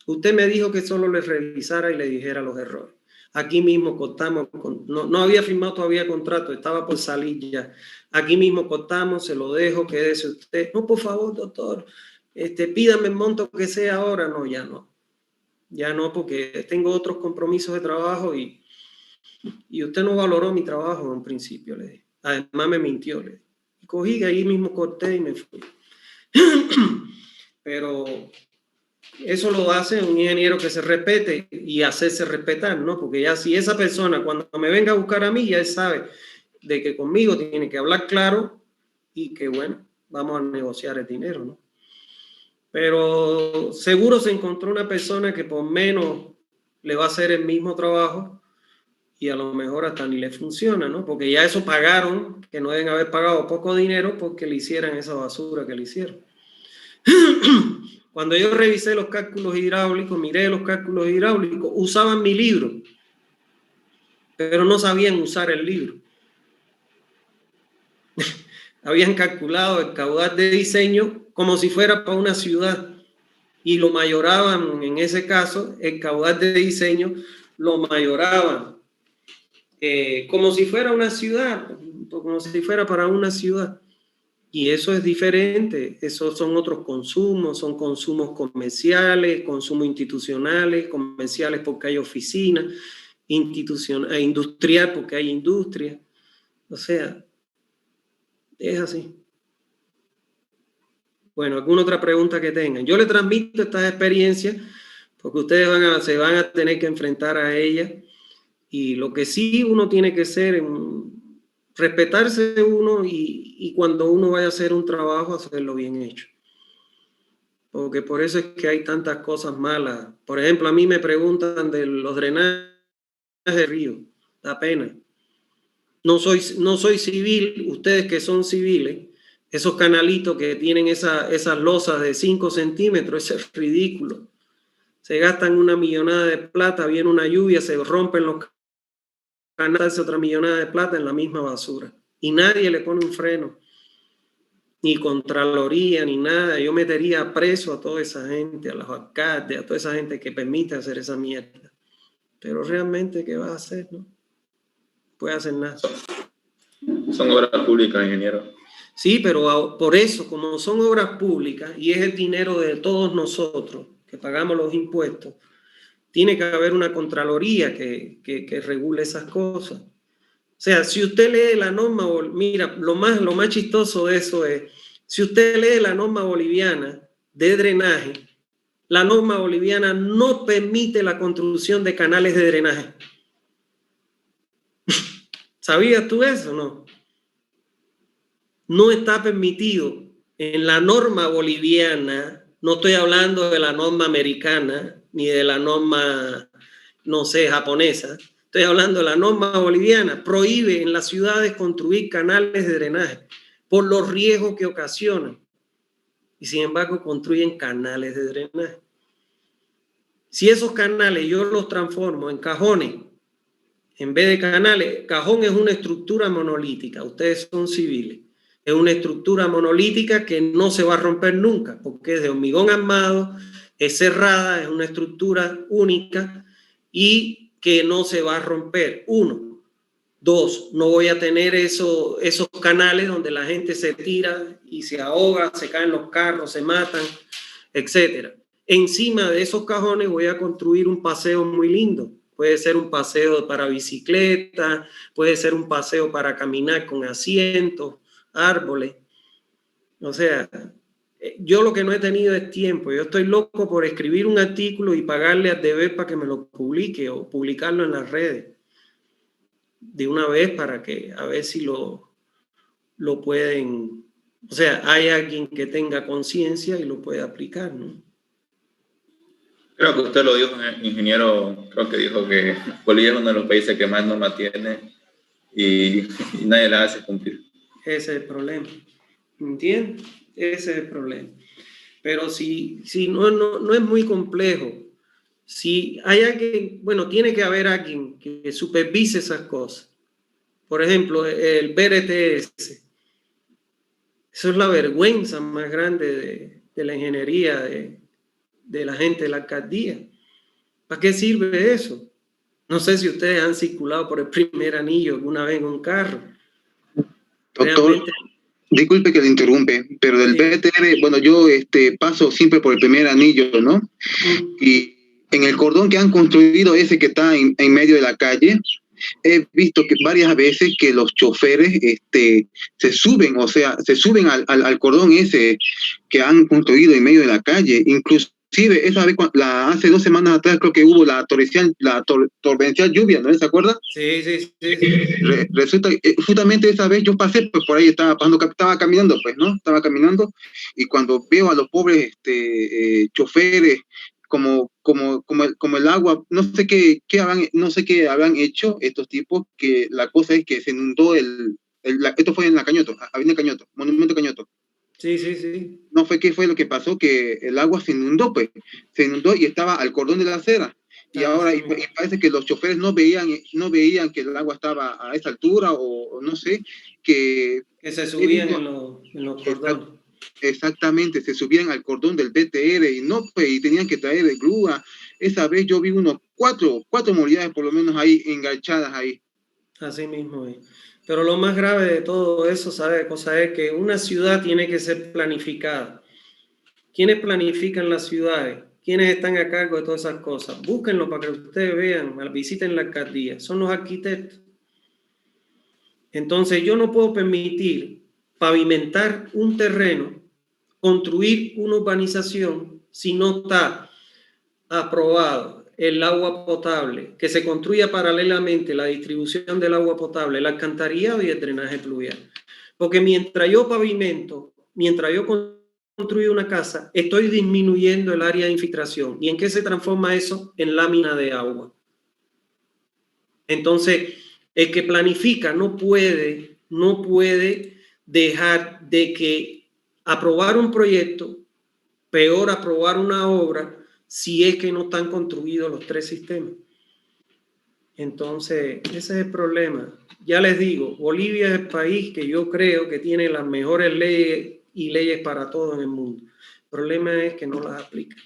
Usted me dijo que solo le revisara y le dijera los errores. Aquí mismo cortamos, no había firmado todavía contrato, estaba por salir ya. Aquí mismo cortamos, se lo dejo, quédese usted. No, por favor, doctor, pídame el monto que sea ahora. No, ya no. Ya no, porque tengo otros compromisos de trabajo y usted no valoró mi trabajo en principio, le dije. Además me mintió, le dije. Y cogí, ahí mismo corté y me fui. Pero eso lo hace un ingeniero que se respete y hacerse respetar, ¿no? Porque ya si esa persona cuando me venga a buscar a mí, ya él sabe de que conmigo tiene que hablar claro y que, bueno, vamos a negociar el dinero, ¿no? Pero seguro se encontró una persona que por menos le va a hacer el mismo trabajo y a lo mejor hasta ni le funciona, ¿no? Porque ya eso pagaron, que no deben haber pagado poco dinero porque le hicieran esa basura que le hicieron. Cuando yo revisé los cálculos hidráulicos, miré los cálculos hidráulicos, usaban mi libro, pero no sabían usar el libro. Habían calculado el caudal de diseño como si fuera para una ciudad. Y lo mayoraban, en ese caso, el caudal de diseño lo mayoraban como si fuera una ciudad, como si fuera para una ciudad. Y eso es diferente, esos son otros consumos, son consumos comerciales, consumos institucionales, comerciales porque hay oficinas, industrial porque hay industria. O sea, es así. Bueno, ¿alguna otra pregunta que tengan? Yo les transmito estas experiencias porque ustedes se van a tener que enfrentar a ellas. Y lo que sí uno tiene que ser, respetarse uno y cuando uno vaya a hacer un trabajo, hacerlo bien hecho. Porque por eso es que hay tantas cosas malas. Por ejemplo, a mí me preguntan de los drenajes de río. Da pena. No soy civil, ustedes que son civiles, esos canalitos que tienen esas losas de 5 centímetros, eso es ridículo. Se gastan una millonada de plata, viene una lluvia, se rompen los canales, otra millonada de plata en la misma basura. Y nadie le pone un freno, ni Contraloría, ni nada. Yo metería preso a toda esa gente, a los alcaldes, a toda esa gente que permite hacer esa mierda. Pero realmente, ¿qué va a hacer? No puede hacer nada. Son obras públicas, ingeniero. Sí, pero por eso, como son obras públicas y es el dinero de todos nosotros que pagamos los impuestos, tiene que haber una Contraloría que regule esas cosas. O sea, si usted lee la norma, mira, lo más chistoso de eso es, si usted lee la norma boliviana de drenaje, la norma boliviana no permite la construcción de canales de drenaje. ¿Sabías tú eso o no? No está permitido en la norma boliviana, no estoy hablando de la norma americana, ni de la norma, no sé, japonesa, estoy hablando de la norma boliviana, prohíbe en las ciudades construir canales de drenaje por los riesgos que ocasionan. Y sin embargo construyen canales de drenaje. Si esos canales yo los transformo en cajones, en vez de canales, cajón es una estructura monolítica, ustedes son civiles. Es una estructura monolítica que no se va a romper nunca, porque es de hormigón armado, es cerrada, es una estructura única y que no se va a romper. 1. 2, no voy a tener esos canales donde la gente se tira y se ahoga, se caen los carros, se matan, etc. Encima de esos cajones voy a construir un paseo muy lindo. Puede ser un paseo para bicicleta, puede ser un paseo para caminar con asientos, árboles. O sea, yo lo que no he tenido es tiempo. Yo estoy loco por escribir un artículo y pagarle al deber para que me lo publique o publicarlo en las redes de una vez para que a ver si lo pueden, o sea, hay alguien que tenga conciencia y lo puede aplicar, ¿no? Creo que usted lo dijo, ingeniero, creo que dijo que Bolivia es uno de los países que más normas tiene y nadie la hace cumplir. Ese es el problema, ¿entiendes? Ese es el problema. Pero si no es muy complejo. Si hay alguien, bueno, tiene que haber alguien que supervise esas cosas. Por ejemplo, el BRTS. Eso es la vergüenza más grande de la ingeniería de la gente de la alcaldía. ¿Para qué sirve eso? No sé si ustedes han circulado por el primer anillo alguna vez en un carro. Doctor, realmente, disculpe que le interrumpe, pero del BTR, bueno, yo paso siempre por el primer anillo, ¿no? Y en el cordón que han construido, ese que está en medio de la calle, he visto que varias veces que los choferes se suben, o sea, se suben al cordón ese que han construido en medio de la calle. Inclusive esa vez, hace 2 semanas atrás, creo que hubo la torrencial lluvia, ¿no se acuerda? Sí. Resulta que justamente esa vez yo pasé, pues por ahí estaba caminando, pues, ¿no? Estaba caminando y cuando veo a los pobres choferes como el agua, no sé qué habrán hecho estos tipos, que la cosa es que se inundó esto fue en la Cañoto, Avenida Cañoto, Monumento Cañoto. Sí. No fue qué fue lo que pasó, que el agua se inundó y estaba al cordón de la acera. Y ahora y parece que los choferes no veían que el agua estaba a esa altura, o no sé, que se subían en los cordones. Exactamente, se subían al cordón del BTR y no, pues, y tenían que traer de grúa. Esa vez yo vi unos cuatro unidades por lo menos ahí enganchadas ahí. Así mismo es. Pero lo más grave de todo eso, ¿sabe? Cosa es que una ciudad tiene que ser planificada. ¿Quiénes planifican las ciudades? ¿Quiénes están a cargo de todas esas cosas? Búsquenlo para que ustedes vean, visiten la alcaldía. Son los arquitectos. Entonces yo no puedo permitir pavimentar un terreno, construir una urbanización si no está aprobado el agua potable, que se construya paralelamente la distribución del agua potable, el alcantarillado y el drenaje pluvial. Porque mientras yo pavimento, mientras yo construyo una casa, estoy disminuyendo el área de infiltración. ¿Y en qué se transforma eso? En lámina de agua. Entonces, el que planifica no puede dejar de que aprobar un proyecto, peor aprobar una obra, si es que no están construidos los tres sistemas. Entonces, ese es el problema. Ya les digo, Bolivia es el país que yo creo que tiene las mejores leyes y leyes para todo en el mundo. El problema es que no las aplica.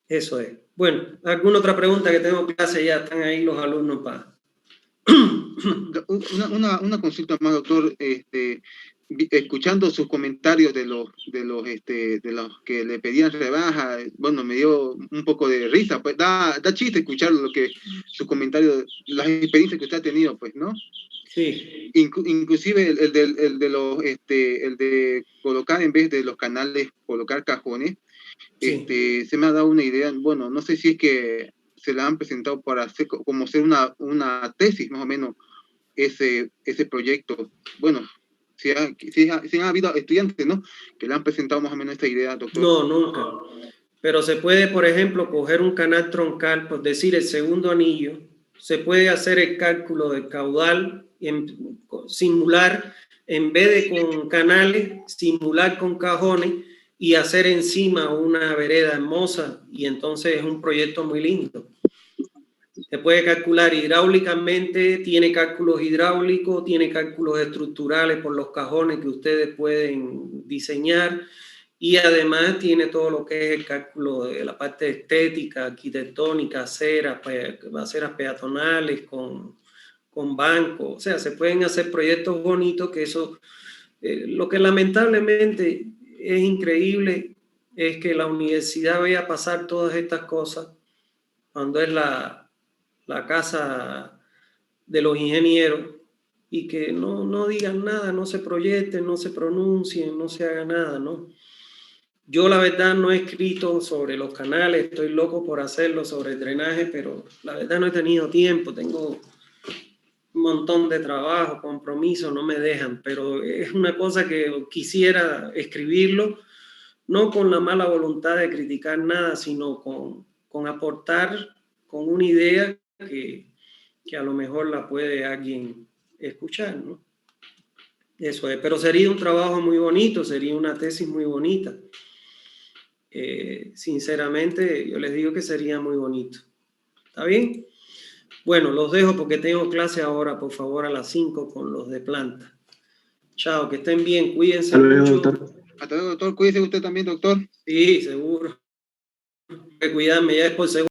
Eso es. Bueno, ¿alguna otra pregunta? Que tengo clase, ya están ahí los alumnos para... Una consulta más, doctor. Escuchando sus comentarios de los que le pedían rebaja, bueno, me dio un poco de risa, pues da chiste escuchar sus comentarios, las experiencias que usted ha tenido, pues, ¿no? Sí. Inclusive el de colocar, en vez de los canales, colocar cajones. Sí. Se me ha dado una idea, bueno, no sé si es que se la han presentado para hacer como ser una tesis, más o menos, ese proyecto. Bueno, si han habido estudiantes, ¿no?, que le han presentado más o menos esta idea, doctor. No, nunca. Pero se puede, por ejemplo, coger un canal troncal, por decir el segundo anillo, se puede hacer el cálculo del caudal, simular, en vez de con canales, simular con cajones y hacer encima una vereda hermosa, y entonces es un proyecto muy lindo. Se puede calcular hidráulicamente, tiene cálculos hidráulicos, tiene cálculos estructurales por los cajones que ustedes pueden diseñar, y además tiene todo lo que es el cálculo de la parte estética, arquitectónica, aceras peatonales con bancos. O sea, se pueden hacer proyectos bonitos que eso... lo que lamentablemente es increíble es que la universidad vea pasar todas estas cosas cuando es la casa de los ingenieros, y que no digan nada, no se proyecten, no se pronuncien, no se haga nada, ¿no? Yo la verdad no he escrito sobre los canales, estoy loco por hacerlo, sobre el drenaje, pero la verdad no he tenido tiempo, tengo un montón de trabajo, compromiso, no me dejan, pero es una cosa que quisiera escribirlo, no con la mala voluntad de criticar nada, sino con aportar con una idea que a lo mejor la puede alguien escuchar, ¿no? Eso es, pero sería un trabajo muy bonito, sería una tesis muy bonita. Sinceramente, yo les digo que sería muy bonito. ¿Está bien? Bueno, los dejo porque tengo clase ahora, por favor, a las 5 con los de planta. Chao, que estén bien, cuídense mucho. Hasta luego, doctor. Cuídese usted también, doctor. Sí, seguro. Hay que cuidarme, ya es por seguro.